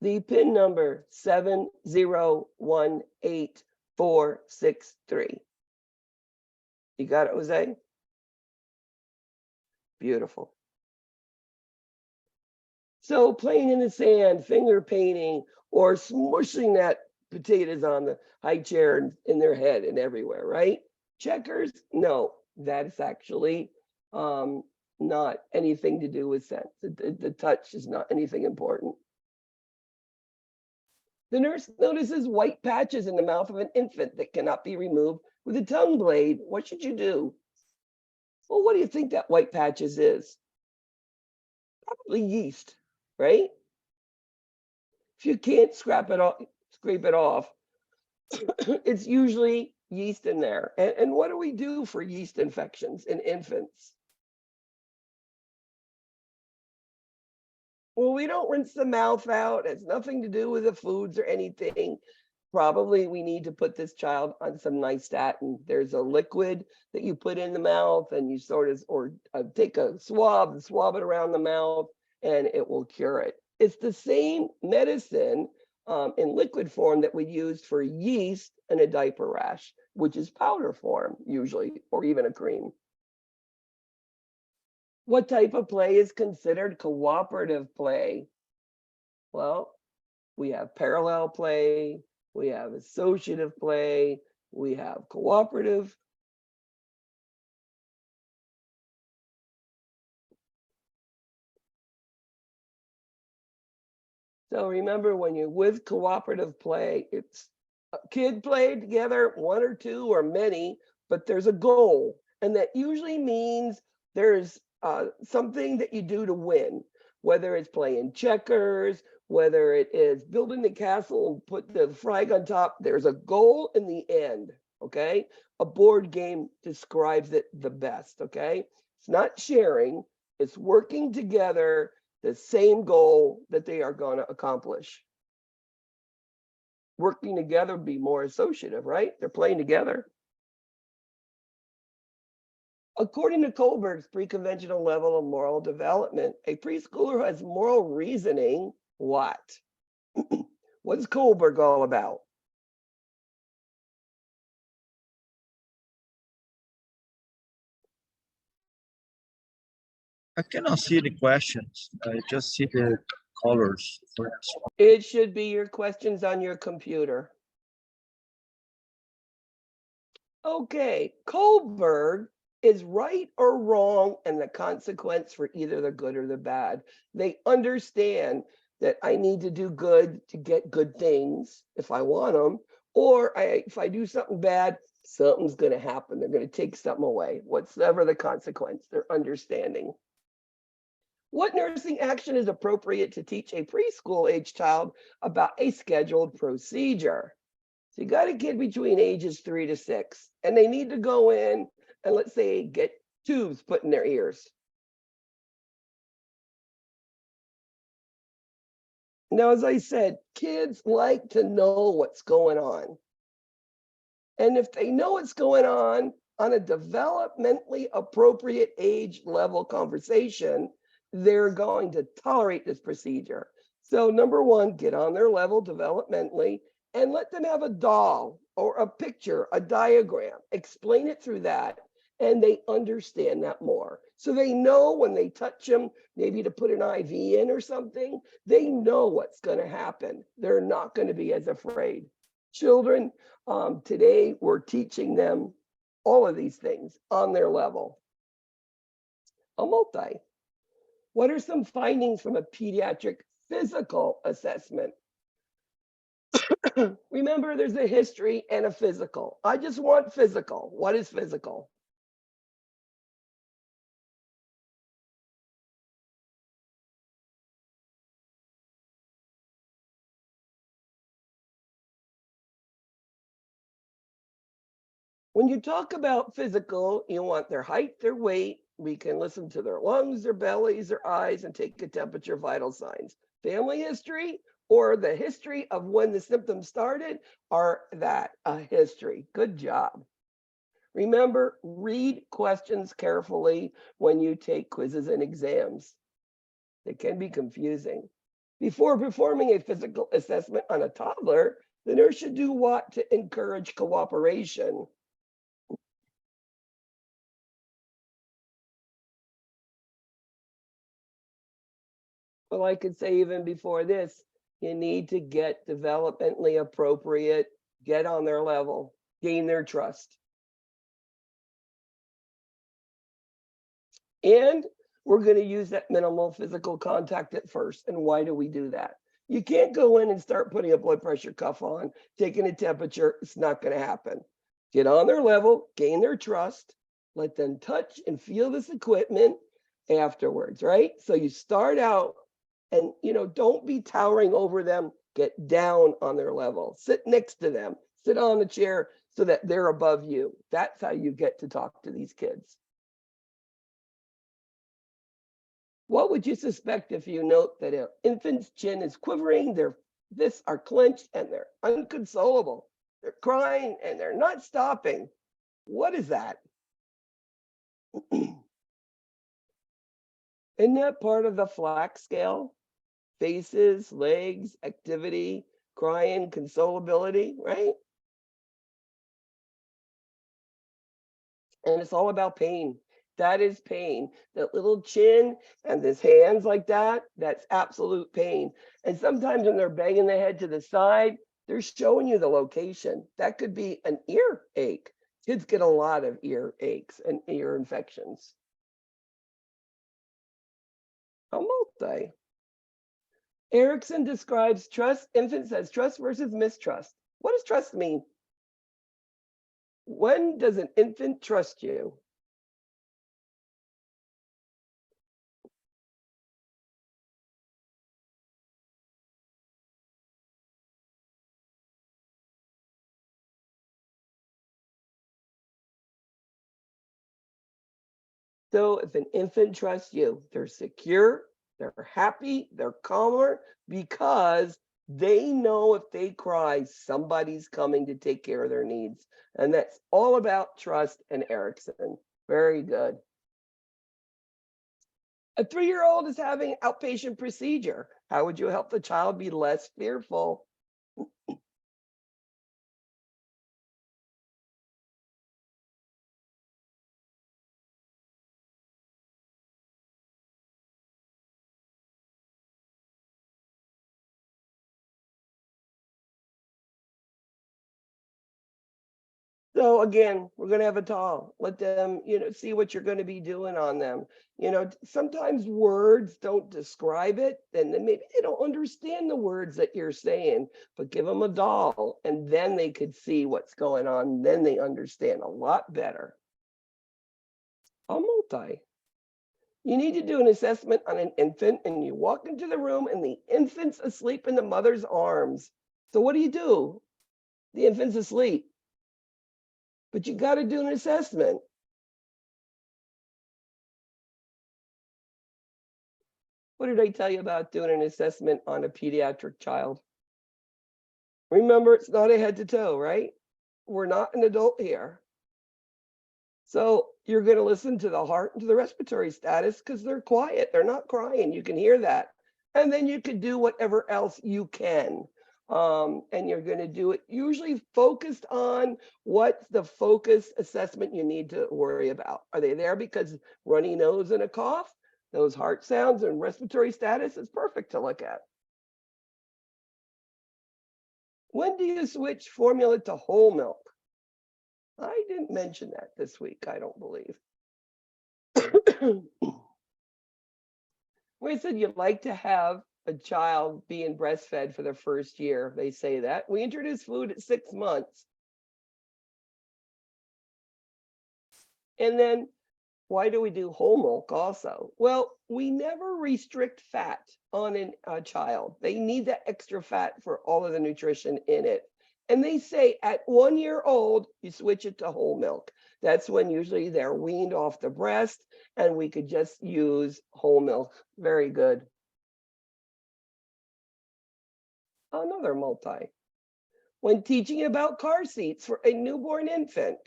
The PIN number 7018463. You got it, Jose? Beautiful. So playing in the sand, finger painting, or smushing that potatoes on the high chair in their head and everywhere, right? Checkers? No, that's actually not anything to do with sense. The touch is not anything important. The nurse notices white patches in the mouth of an infant that cannot be removed with a tongue blade. What should you do? Well, what do you think that white patches is? Probably yeast, right? If you can't scrape it off, it's usually yeast in there. And what do we do for yeast infections in infants? Well, we don't rinse the mouth out. It's nothing to do with the foods or anything. Probably we need to put this child on some nystatin. There's a liquid that you put in the mouth and you sort of, or take a swab and swab it around the mouth and it will cure it. It's the same medicine in liquid form that we use for yeast and a diaper rash, which is powder form usually, or even a cream. What type of play is considered cooperative play? Well, we have parallel play, we have associative play, we have cooperative. So remember, when you're with cooperative play, it's a kid played together, one or two or many, but there's a goal. And that usually means there's something that you do to win, whether it's playing checkers, whether it is building the castle and put the flag on top. There's a goal in the end, okay? A board game describes it the best, okay? It's not sharing, it's working together, the same goal that they are going to accomplish. Working together would be more associative, right? They're playing together. According to Kohlberg's pre-conventional level of moral development, a preschooler has moral reasoning. What? What's Kohlberg all about? I cannot see the questions. I just see the colors. It should be your questions on your computer. Okay, Kohlberg is right or wrong and the consequence for either the good or the bad. They understand that I need to do good to get good things if I want them, or if I do something bad, something's going to happen. They're going to take something away, whatever the consequence, they're understanding. What nursing action is appropriate to teach a preschool age child about a scheduled procedure? So you got a kid between ages 3 to 6, and they need to go in and, let's say, get tubes put in their ears. Now, as I said, kids like to know what's going on. And if they know what's going on, on a developmentally appropriate age level conversation, they're going to tolerate this procedure. So number one, get on their level developmentally and let them have a doll or a picture, a diagram, explain it through that, and they understand that more. So they know when they touch them, maybe to put an IV in or something, they know what's going to happen. They're not going to be as afraid. Children, today we're teaching them all of these things on their level. A multi. What are some findings from a pediatric physical assessment? Remember, there's a history and a physical. I just want physical. What is physical? When you talk about physical, you want their height, their weight. We can listen to their lungs, their bellies, their eyes, and take a temperature, vital signs. Family history or the history of when the symptoms started are that a history. Good job. Remember, read questions carefully when you take quizzes and exams. They can be confusing. Before performing a physical assessment on a toddler, the nurse should do what to encourage cooperation? Well, I could say even before this, you need to get developmentally appropriate, get on their level, gain their trust. And we're going to use that minimal physical contact at first. And why do we do that? You can't go in and start putting a blood pressure cuff on, taking a temperature. It's not going to happen. Get on their level, gain their trust, let them touch and feel this equipment afterwards, right? So you start out and, don't be towering over them. Get down on their level. Sit next to them. Sit on the chair so that they're above you. That's how you get to talk to these kids. What would you suspect if you note that an infant's chin is quivering, their fists are clenched, and they're inconsolable? They're crying and they're not stopping. What is that? Isn't that part of the Flack scale? Faces, legs, activity, crying, consolability, right? And it's all about pain. That is pain. That little chin and his hands like that, that's absolute pain. And sometimes when they're banging the head to the side, they're showing you the location. That could be an ear ache. Kids get a lot of ear aches and ear infections. A multi. Erickson describes trust. Infant says trust versus mistrust. What does trust mean? When does an infant trust you? So if an infant trusts you, they're secure, they're happy, they're calmer because they know if they cry, somebody's coming to take care of their needs. And that's all about trust and Erickson. Very good. A 3-year-old is having an outpatient procedure. How would you help the child be less fearful? So again, we're going to have a doll. Let them, see what you're going to be doing on them. Sometimes words don't describe it, and then maybe they don't understand the words that you're saying, but give them a doll and then they could see what's going on. Then they understand a lot better. A multi. You need to do an assessment on an infant and you walk into the room and the infant's asleep in the mother's arms. So what do? The infant's asleep. But you got to do an assessment. What did I tell you about doing an assessment on a pediatric child? Remember, it's not a head to toe, right? We're not an adult here. So you're going to listen to the heart and to the respiratory status because they're quiet. They're not crying. You can hear that. And then you can do whatever else you can. And you're going to do it usually focused on what's the focus assessment you need to worry about. Are they there because runny nose and a cough? Those heart sounds and respiratory status is perfect to look at. When do you switch formula to whole milk? I didn't mention that this week, I don't believe. We said you'd like to have a child being breastfed for the first year. They say that. We introduce food at 6 months. And then why do we do whole milk also? Well, we never restrict fat on a child. They need that extra fat for all of the nutrition in it. And they say at 1 year old, you switch it to whole milk. That's when usually they're weaned off the breast and we could just use whole milk. Very good. Another multi. When teaching about car seats for a newborn infant.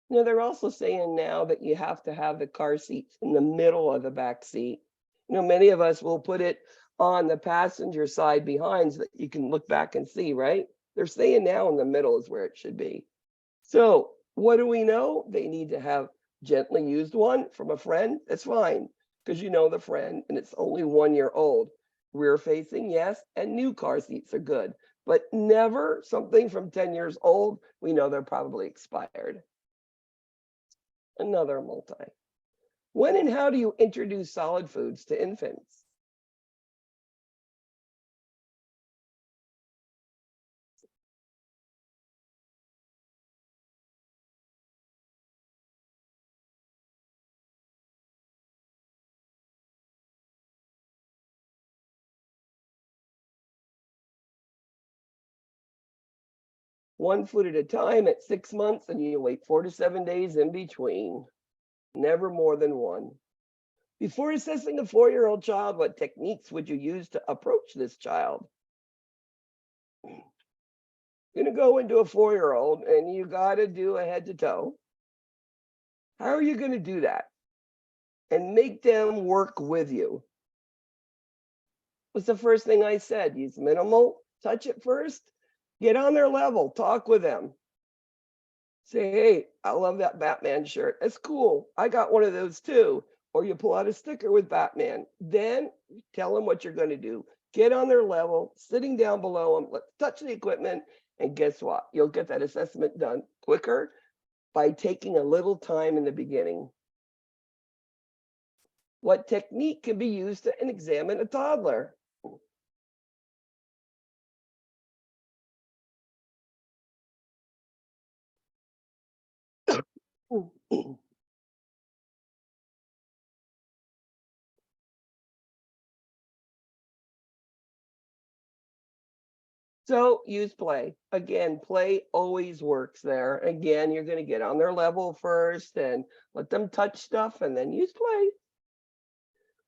Now, they're also saying now that you have to have the car seats in the middle of the back seat. You know, many of us will put it on the passenger side behind so that you can look back and see, right? They're saying now in the middle is where it should be. So what do we know? They need to have gently used one from a friend. That's fine because you know the friend and it's only 1 year old. Rear facing, yes, and new car seats are good, but never something from 10 years old. We know they're probably expired. Another multi. When and how do you introduce solid foods to infants? One food at a time at 6 months, and you wait 4 to 7 days in between. Never more than one. Before assessing a 4-year-old child, what techniques would you use to approach this child? You're going to go into a 4-year-old and you got to do a head to toe. How are you going to do that? And make them work with you. What's the first thing I said? Use minimal, touch it first, get on their level, talk with them. Say, hey, I love that Batman shirt. That's cool. I got one of those too. Or you pull out a sticker with Batman. Then tell them what you're going to do. Get on their level, sitting down below them, let's touch the equipment. And guess what? You'll get that assessment done quicker by taking a little time in the beginning. What technique can be used to examine a toddler? So use play. Again, play always works there. Again, you're going to get on their level first and let them touch stuff and then use play.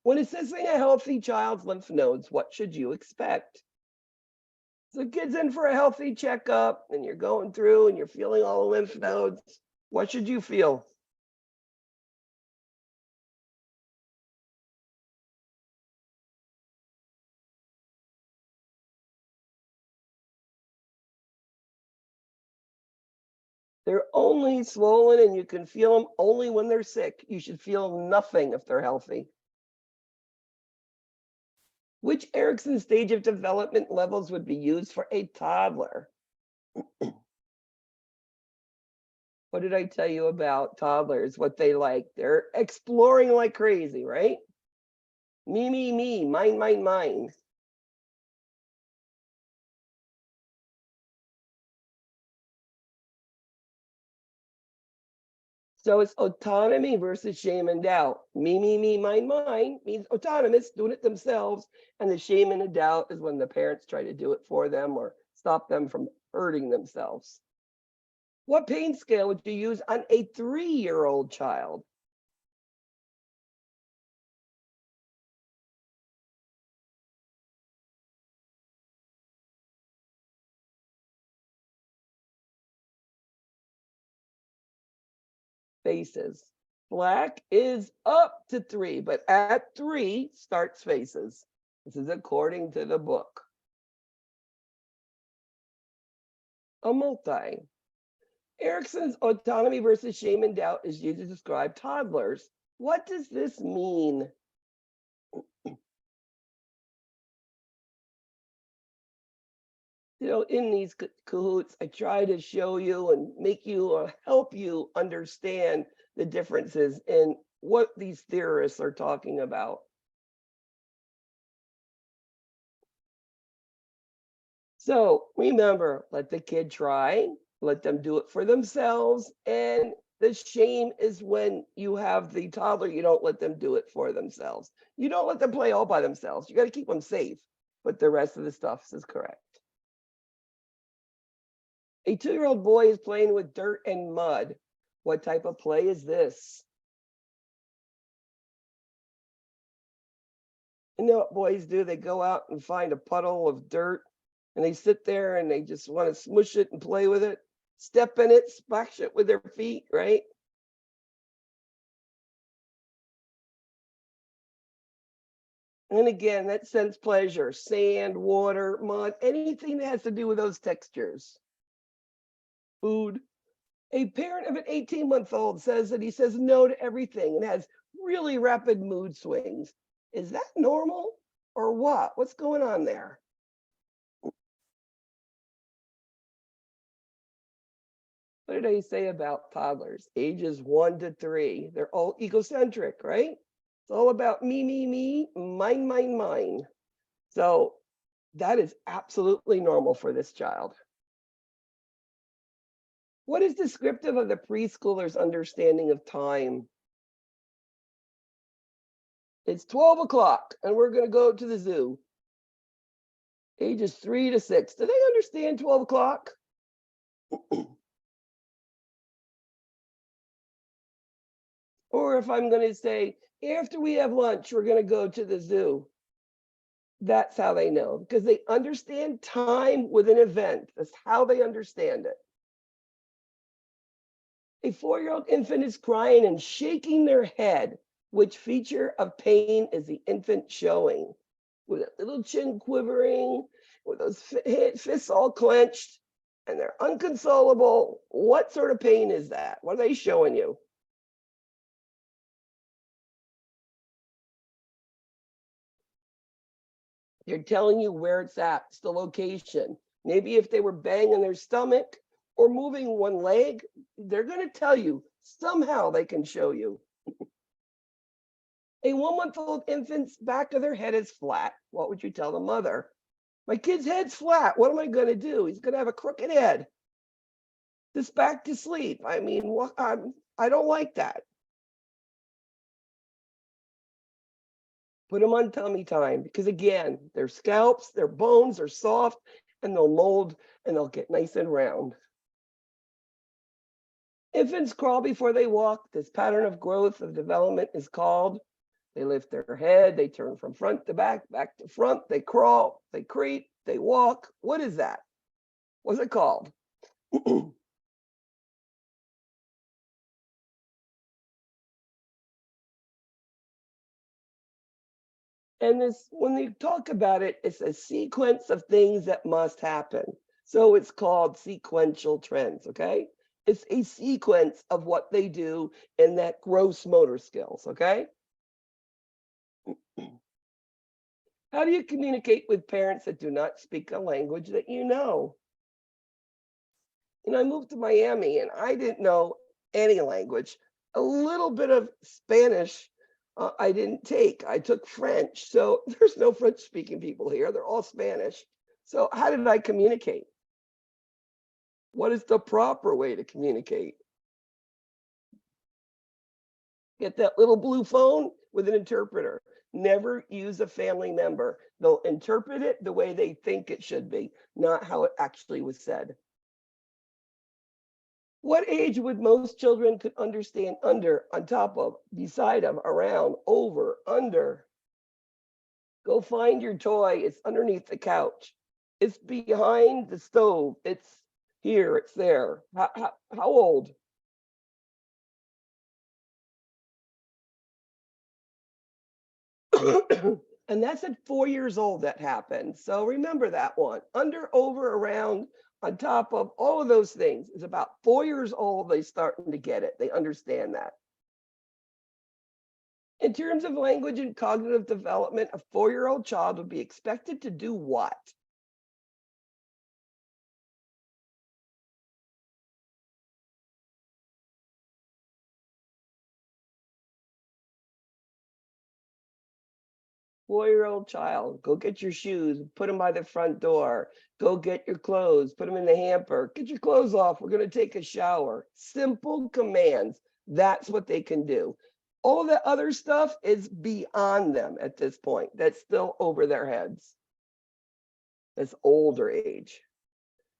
When assessing a healthy child's lymph nodes, what should you expect? So the kid's in for a healthy checkup and you're going through and you're feeling all the lymph nodes. What should you feel? They're only swollen and you can feel them only when they're sick. You should feel nothing if they're healthy. Which Erickson stage of development levels would be used for a toddler? What did I tell you about toddlers? What they like? They're exploring like crazy, right? Me, mine. So it's autonomy versus shame and doubt. Me, mine means autonomous, doing it themselves. And the shame and the doubt is when the parents try to do it for them or stop them from hurting themselves. What pain scale would you use on a 3-year-old child? faces. Black is up to 3, but at 3 starts faces. This is according to the book. A multi. Erickson's autonomy versus shame and doubt is used to describe toddlers. What does this mean? You know, in these cahoots, I try to show you and make you or help you understand the differences in what these theorists are talking about. So remember, let the kid try, let them do it for themselves. And the shame is when you have the toddler, you don't let them do it for themselves. You don't let them play all by themselves. You got to keep them safe, but the rest of the stuff is correct. A 2-year-old boy is playing with dirt and mud. What type of play is this? You know what boys do? They go out and find a puddle of dirt and they sit there and they just want to smush it and play with it, step in it, splash it with their feet, right? And again, that sense pleasure, sand, water, mud, anything that has to do with those textures. Food. A parent of an 18-month-old says that he says no to everything and has really rapid mood swings. Is that normal or what? What's going on there? What did I say about toddlers? Ages 1 to 3. They're all egocentric, right? It's all about me, mine, mine, mine. So that is absolutely normal for this child. What is descriptive of the preschooler's understanding of time? It's 12 o'clock and we're going to go to the zoo. Ages 3 to 6. Do they understand 12 o'clock? Or if I'm going to say, after we have lunch, we're going to go to the zoo. That's how they know, because they understand time with an event. That's how they understand it. A 4-year-old infant is crying and shaking their head. Which feature of pain is the infant showing? With a little chin quivering, with those fists all clenched, and they're inconsolable. What sort of pain is that? What are they showing you? They're telling you where it's at. It's the location. Maybe if they were banging their stomach or moving one leg, they're going to tell you. Somehow they can show you. A 1-month-old infant's back of their head is flat. What would you tell the mother? My kid's head's flat. What am I going to do? He's going to have a crooked head. Just back to sleep. I mean, what? I don't like that. Put them on tummy time because, again, their scalps, their bones are soft and they'll mold and they'll get nice and round. Infants crawl before they walk. This pattern of growth of development is called. They lift their head, they turn from front to back to front, they crawl, they creep, they walk. What is that? What's it called? And this, when they talk about it, it's a sequence of things that must happen. So it's called sequential trends, okay? It's a sequence of what they do in that gross motor skills, okay? How do you communicate with parents that do not speak a language that you know? You know, I moved to Miami and I didn't know any language. A little bit of Spanish I didn't take. I took French. So there's no French speaking people here. They're all Spanish. So how did I communicate? What is the proper way to communicate? Get that little blue phone with an interpreter. Never use a family member. They'll interpret it the way they think it should be, not how it actually was said. What age would most children could understand under, on top of, beside of, around, over, under? Go find your toy. It's underneath the couch. It's behind the stove. It's here. It's there. How old? And that's at 4 years old that happened. So remember that one. Under, over, around, on top of, all of those things. It's about 4 years old, they starting to get it. They understand that. In terms of language and cognitive development, a 4-year-old child would be expected to do what? Four-year-old child, go get your shoes, put them by the front door. Go get your clothes, put them in the hamper. Get your clothes off. We're going to take a shower. Simple commands. That's what they can do. All of the other stuff is beyond them at this point. That's still over their heads. That's older age.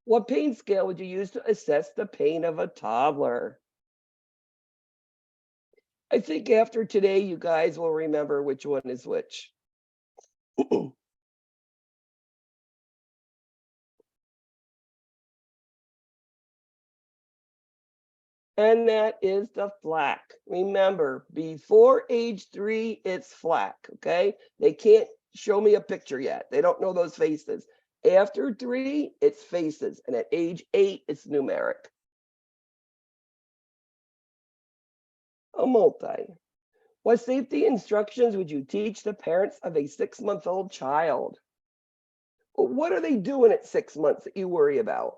What pain scale would you use to assess the pain of a toddler? I think after today, you guys will remember which one is which. And that is the FLAC. Remember, before age 3, it's FLAC, okay? They can't show me a picture yet. They don't know those faces. After 3, it's faces. And at age 8, it's numeric. A multi. What safety instructions would you teach the parents of a 6-month-old child? Well, what are they doing at 6 months that you worry about?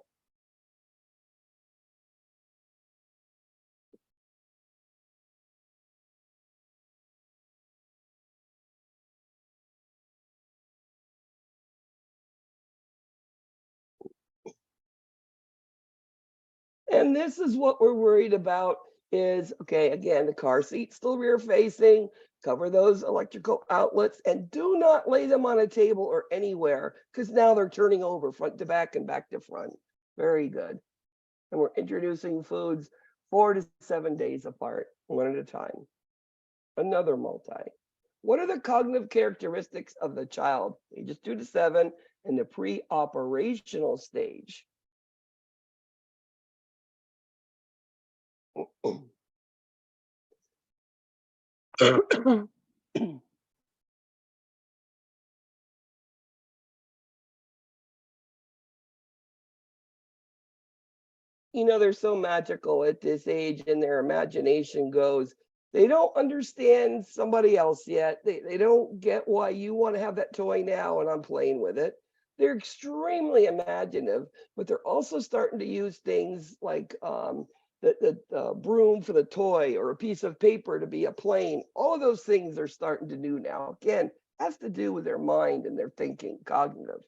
And this is what we're worried about is, okay, again, the car seat's still rear facing, cover those electrical outlets, and do not lay them on a table or anywhere, because now they're turning over front to back and back to front. Very good. And we're introducing foods 4 to 7 days apart, one at a time. Another multi. What are the cognitive characteristics of the child, ages 2 to 7, in the pre-operational stage? You know, they're so magical at this age and their imagination goes. They don't understand somebody else yet. They don't get why you want to have that toy now and I'm playing with it. They're extremely imaginative, but they're also starting to use things like the broom for the toy or a piece of paper to be a plane. All of those things they're starting to do now. Again, has to do with their mind and their thinking, cognitive.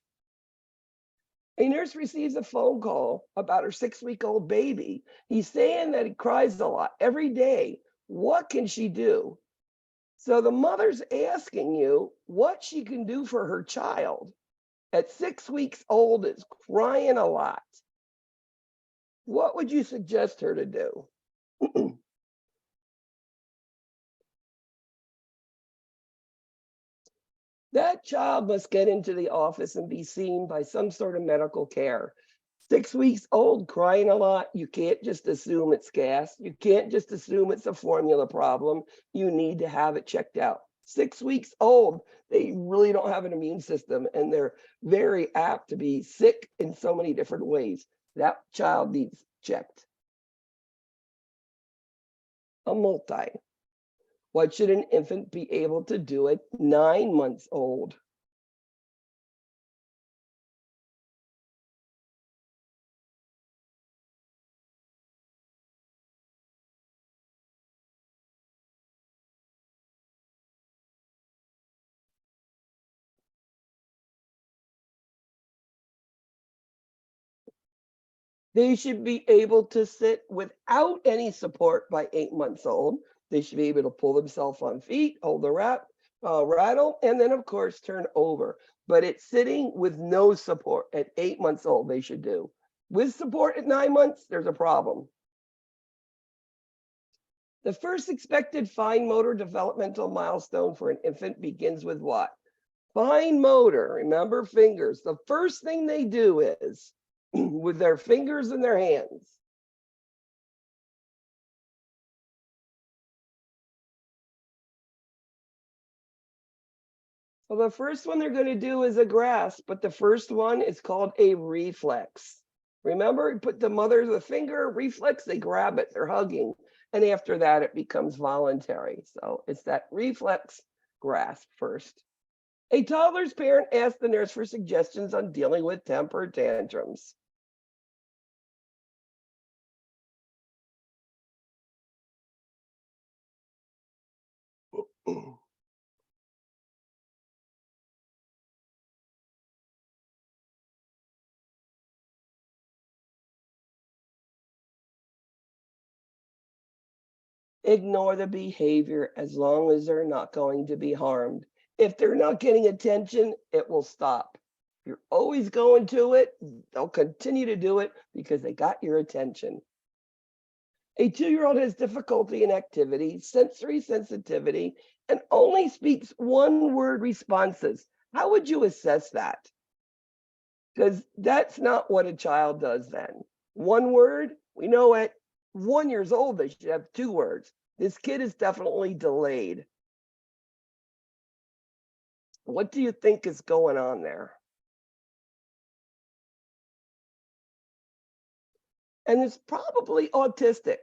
A nurse receives a phone call about her 6-week-old baby. He's saying that he cries a lot every day. What can she do? So the mother's asking you what she can do for her child. At 6 weeks old, is crying a lot. What would you suggest her to do? That child must get into the office and be seen by some sort of medical care. 6 weeks old, crying a lot. You can't just assume it's gas. You can't just assume it's a formula problem. You need to have it checked out. 6 weeks old, they really don't have an immune system and they're very apt to be sick in so many different ways. That child needs checked. A multi. What should an infant be able to do at 9 months old? They should be able to sit without any support by 8 months old. They should be able to pull themselves on feet, hold the rattle, and then of course turn over. But it's sitting with no support at 8 months old they should do. With support at 9 months, there's a problem. The first expected fine motor developmental milestone for an infant begins with what? Fine motor, remember fingers. The first thing they do is with their fingers and their hands. Well, the first one they're going to do is a grasp, but the first one is called a reflex. Remember, you put the finger, reflex, they grab it, they're hugging. And after that, it becomes voluntary. So it's that reflex grasp first. A toddler's parent asked the nurse for suggestions on dealing with temper tantrums. Ignore the behavior as long as they're not going to be harmed. If they're not getting attention, it will stop. If you're always going to it, they'll continue to do it because they got your attention. A 2-year-old has difficulty in activity, sensory sensitivity, and only speaks one-word responses. How would you assess that? Because that's not what a child does then. One word, we know at 1 year old, they should have 2 words. This kid is definitely delayed. What do you think is going on there? And it's probably autistic.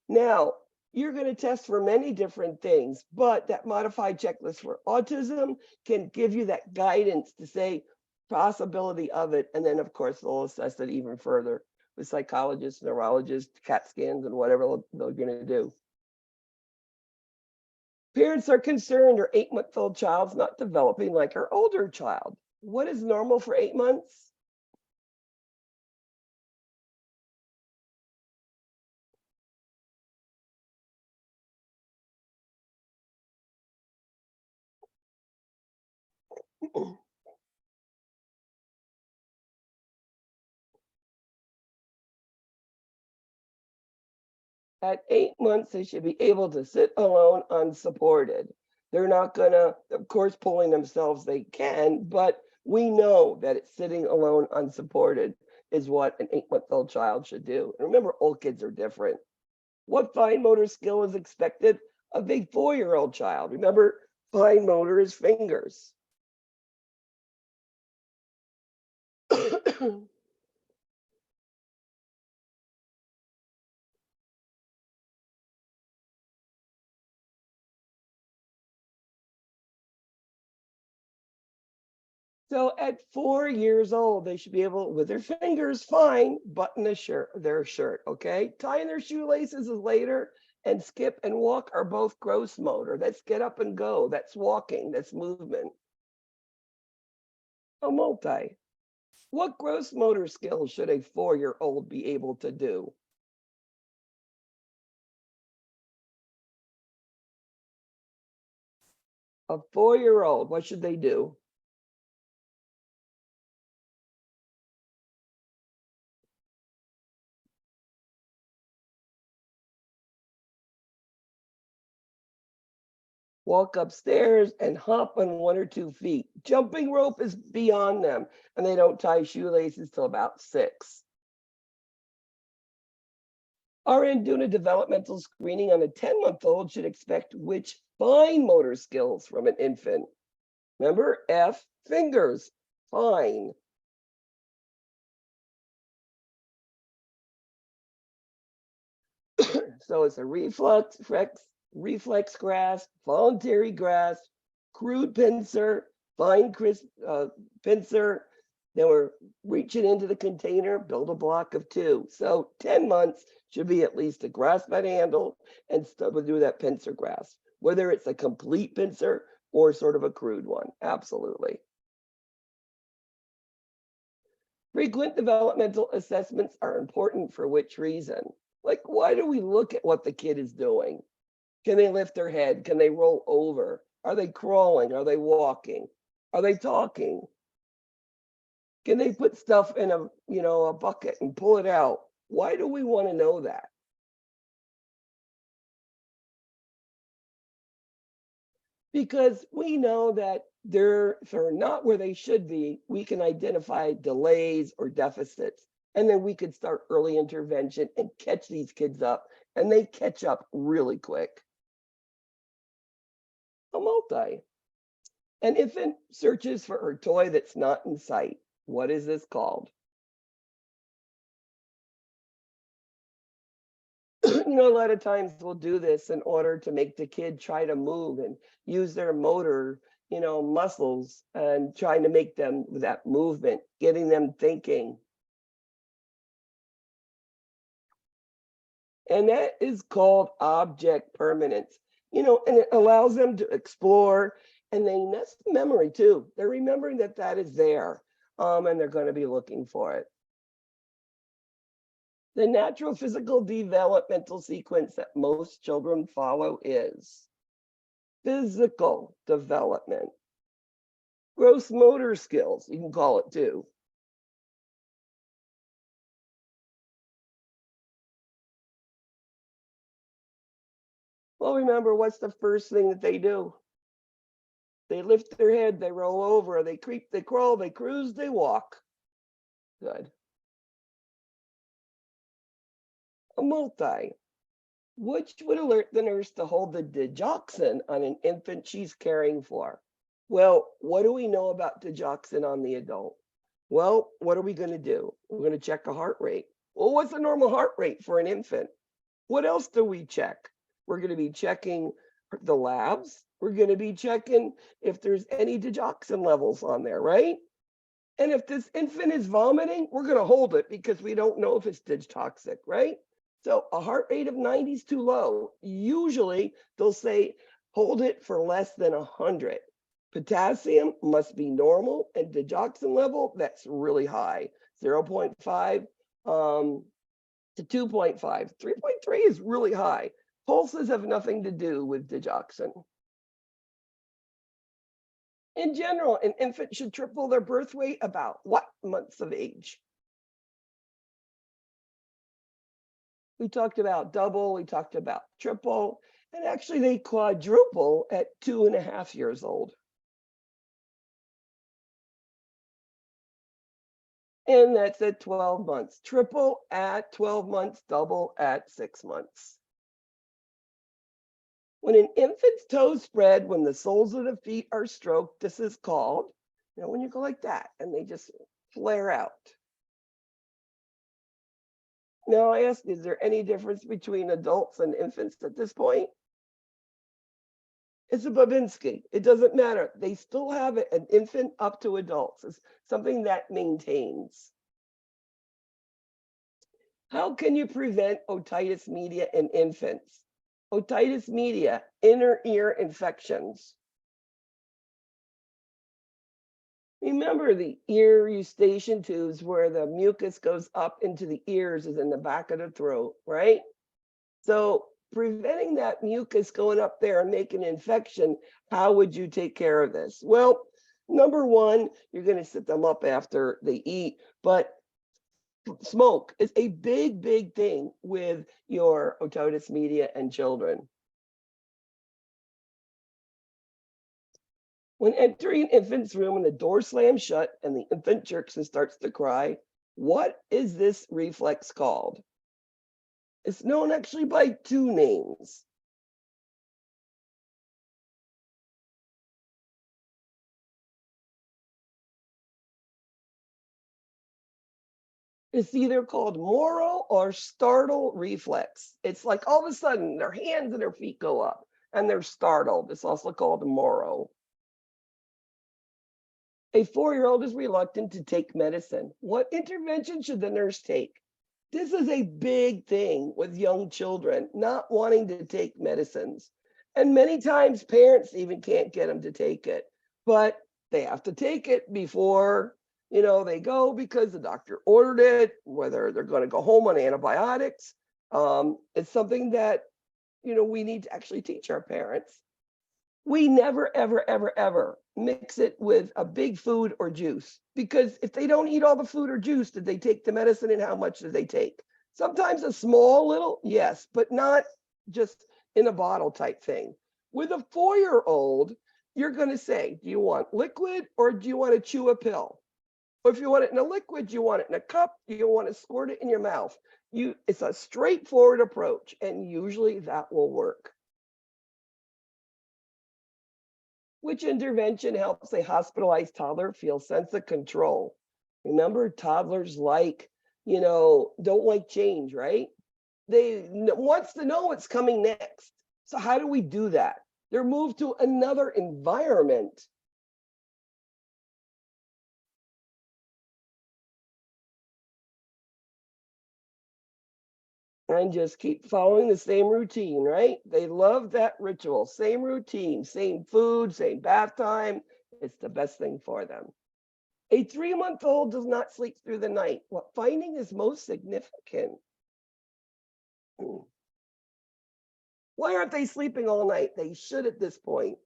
Now, you're going to test for many different things, but that modified checklist for autism can give you that guidance to say possibility of it. And then, of course, they'll assess it even further with psychologists, neurologists, CAT scans, and whatever they're going to do. Parents are concerned our 8-month-old child's not developing like our older child. What is normal for 8 months? At 8 months, they should be able to sit alone unsupported. They're not gonna, of course, pulling themselves, they can, but we know that it's sitting alone unsupported is what an 8-month-old child should do. And remember, old kids are different. What fine motor skill is expected of a 4-year-old child? Remember, fine motor is fingers. So at 4 years old, they should be able, with their fingers, fine, button their shirt, okay? Tying their shoelaces is later, and skip and walk are both gross motor. That's get up and go. That's walking. That's movement. A multi. What gross motor skills should a 4-year-old be able to do? A 4-year-old, what should they do? Walk upstairs and hop on 1 or 2 feet. Jumping rope is beyond them, and they don't tie shoelaces till about 6. RN doing a developmental screening on a 10-month-old should expect which fine motor skills from an infant? Remember, F, fingers, fine. So it's a reflex grasp, voluntary grasp, crude pincer, fine crisp pincer. Then we're reaching into the container, build a block of 2. So 10 months should be at least a grasp at handle and we'll do that pincer grasp, whether it's a complete pincer or sort of a crude one. Absolutely. Frequent developmental assessments are important for which reason? Like, why do we look at what the kid is doing? Can they lift their head? Can they roll over? Are they crawling? Are they walking? Are they talking? Can they put stuff in a bucket and pull it out? Why do we want to know that? Because we know that if they're not where they should be, we can identify delays or deficits. And then we could start early intervention and catch these kids up. And they catch up really quick. A multi. An infant searches for her toy that's not in sight. What is this called? You know, a lot of times we'll do this in order to make the kid try to move and use their motor, muscles, and trying to make them with that movement, getting them thinking. And that is called object permanence, and it allows them to explore, and that's memory too. They're remembering that that is there, and they're going to be looking for it. The natural physical developmental sequence that most children follow is physical development, gross motor skills, you can call it too. Well, remember, what's the first thing that they do? They lift their head, they roll over, they creep, they crawl, they cruise, they walk. Good. A multi. Which would alert the nurse to hold the digoxin on an infant she's caring for? Well, what do we know about digoxin on the adult? Well, what are we going to do? We're going to check a heart rate. Well, what's a normal heart rate for an infant? What else do we check? We're going to be checking the labs. We're going to be checking if there's any digoxin levels on there, right? And if this infant is vomiting, we're going to hold it because we don't know if it's digoxic, right? So a heart rate of 90 is too low. Usually they'll say, hold it for less than 100. Potassium must be normal, and digoxin level, that's really high, 0.5 to 2.5. 3.3 is really high. Pulses have nothing to do with digoxin. In general, an infant should triple their birth weight about what months of age? We talked about double, we talked about triple, and actually they quadruple at 2.5 years old. And that's at 12 months. Triple at 12 months, double at 6 months. When an infant's toes spread, when the soles of the feet are stroked, this is called, when you go like that and they just flare out. Now I ask, is there any difference between adults and infants at this point? It's a Babinski. It doesn't matter. They still have an infant up to adults. It's something that maintains. How can you prevent otitis media in infants? Otitis media, inner ear infections. Remember, the ear eustachian tubes where the mucus goes up into the ears is in the back of the throat, right? So preventing that mucus going up there and making an infection, how would you take care of this? Well, number one, you're going to sit them up after they eat, but smoke is a big, big thing with your otitis media and children. When entering an infant's room and the door slams shut and the infant jerks and starts to cry, what is this reflex called? It's known actually by 2 names. It's either called Moro or startle reflex. It's like all of a sudden their hands and their feet go up and they're startled. It's also called Moro. A 4-year-old is reluctant to take medicine. What intervention should the nurse take? This is a big thing with young children, not wanting to take medicines. And many times parents even can't get them to take it, but they have to take it before, they go because the doctor ordered it, whether they're going to go home on antibiotics. It's something that, we need to actually teach our parents. We never, ever, ever, ever mix it with a big food or juice, because if they don't eat all the food or juice, did they take the medicine and how much did they take? Sometimes a small little, yes, but not just in a bottle type thing. With a 4-year-old, you're going to say, do you want liquid or do you want to chew a pill? Or if you want it in a liquid, you want it in a cup, you want to squirt it in your mouth. It's a straightforward approach, and usually that will work. Which intervention helps a hospitalized toddler feel sense of control? Remember, toddlers don't like change, right? Wants to know what's coming next. So how do we do that? They're moved to another environment. And just keep following the same routine, right? They love that ritual, same routine, same food, same bath time. It's the best thing for them. A 3-month-old does not sleep through the night. What finding is most significant? Why aren't they sleeping all night? They should at this point.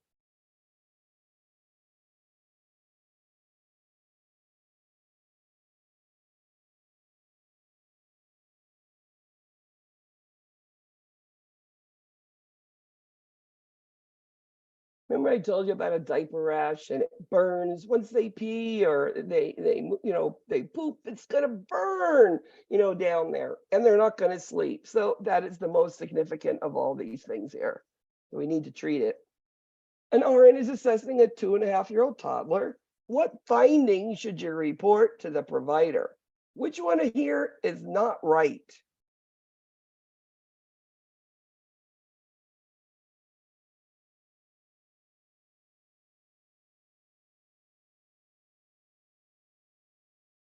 Remember I told you about a diaper rash and it burns once they pee or they poop, it's gonna burn, down there, and they're not gonna sleep. So that is the most significant of all these things here. We need to treat it. An RN is assessing a 2.5-year-old toddler. What findings should you report to the provider? Which one here is not right?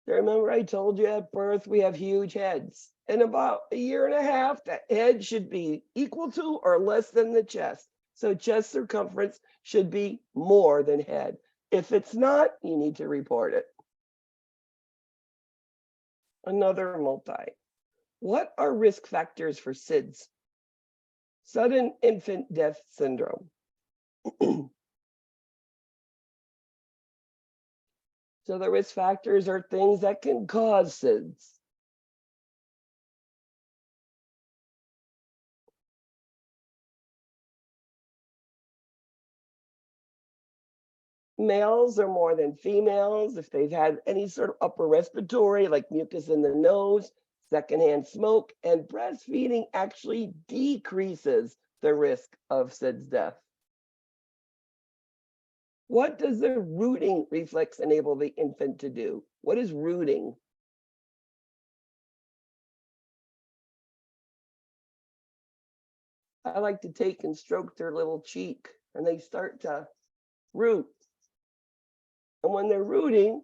Remember I told you at birth we have huge heads. In about a year and a half, the head should be equal to or less than the chest. So chest circumference should be more than head. If it's not, you need to report it. Another multi. What are risk factors for SIDS? Sudden infant death syndrome. So the risk factors are things that can cause SIDS. Males are more than females if they've had any sort of upper respiratory, like mucus in the nose, secondhand smoke, and breastfeeding actually decreases the risk of SIDS death. What does the rooting reflex enable the infant to do? What is rooting? I like to take and stroke their little cheek, and they start to root. And when they're rooting,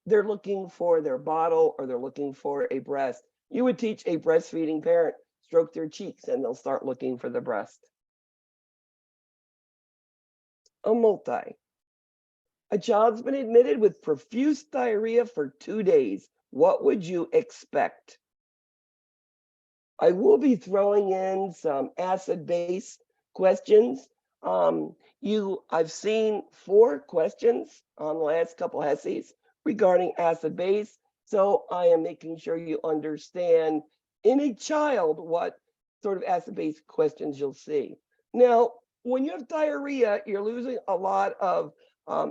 they're looking for their bottle or they're looking for a breast. You would teach a breastfeeding parent, stroke their cheeks, and they'll start looking for the breast. A multi. A child's been admitted with profuse diarrhea for 2 days. What would you expect? I will be throwing in some acid-base questions. I've seen 4 questions on the last couple HESIs regarding acid-base. So I am making sure you understand in a child what sort of acid-base questions you'll see. Now, when you have diarrhea, you're losing a lot of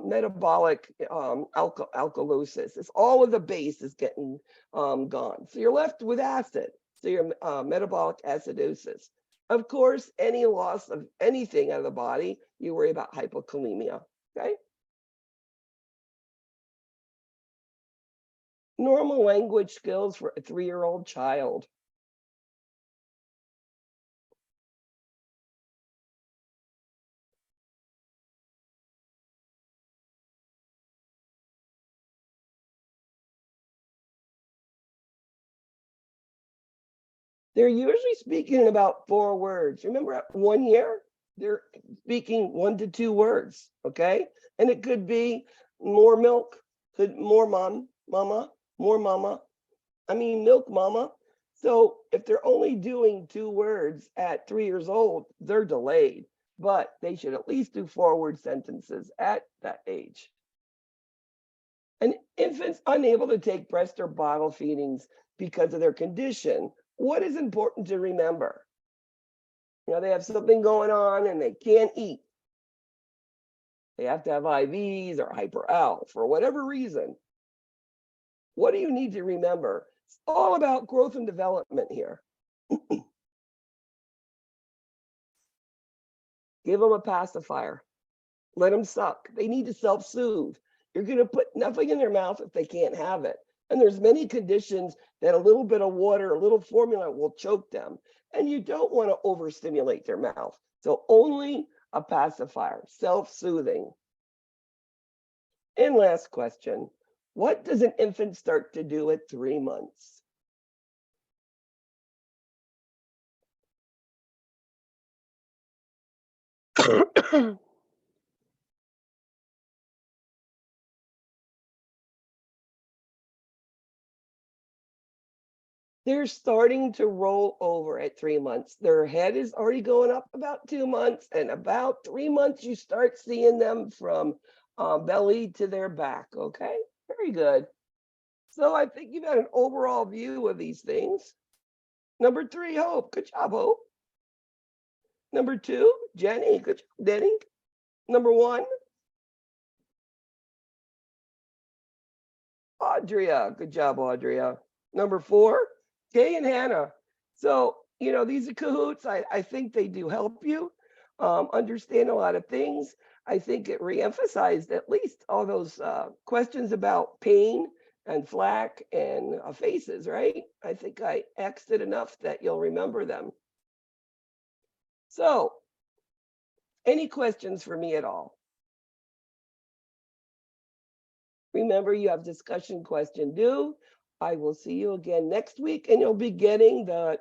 metabolic alkalosis. It's all of the base is getting gone. So you're left with acid. So your metabolic acidosis. Of course, any loss of anything out of the body, you worry about hypokalemia, okay? Normal language skills for a 3-year-old child. They're usually speaking in about 4 words. Remember at 1 year, they're speaking 1 to 2 words, okay? And it could be more milk, more mama, more mama. I mean, milk mama. So if they're only doing 2 words at 3 years old, they're delayed, but they should at least do 4-word sentences at that age. And infants unable to take breast or bottle feedings because of their condition, what is important to remember? They have something going on and they can't eat. They have to have IVs or hyper-L for whatever reason. What do you need to remember? It's all about growth and development here. Give them a pacifier. Let them suck. They need to self-soothe. You're going to put nothing in their mouth if they can't have it. And there's many conditions that a little bit of water, a little formula will choke them. And you don't want to overstimulate their mouth. So only a pacifier, self-soothing. And last question, what does an infant start to do at 3 months? They're starting to roll over at 3 months. Their head is already going up about 2 months, and about 3 months, you start seeing them from belly to their back. Okay, very good. So I think you've got an overall view of these things. Number 3, Hope. Good job, Hope. Number 2, Jenny. Good job, Denny. Number 1, Audria. Good job, Audria. Number 4, Kay and Hannah. So, you know, these are cahoots. I think they do help you understand a lot of things. I think it reemphasized at least all those questions about pain and flack and faces, right? I think I X'd it enough that you'll remember them. So, any questions for me at all? Remember, you have discussion question due. I will see you again next week, and you'll be getting the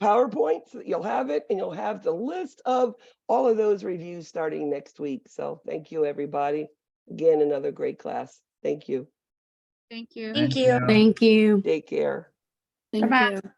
PowerPoint. So you'll have it, and you'll have the list of all of those reviews starting next week. So thank you, everybody. Again, another great class. Thank you. Thank you. Thank you. Thank you. Take care. Thank Bye-bye. you.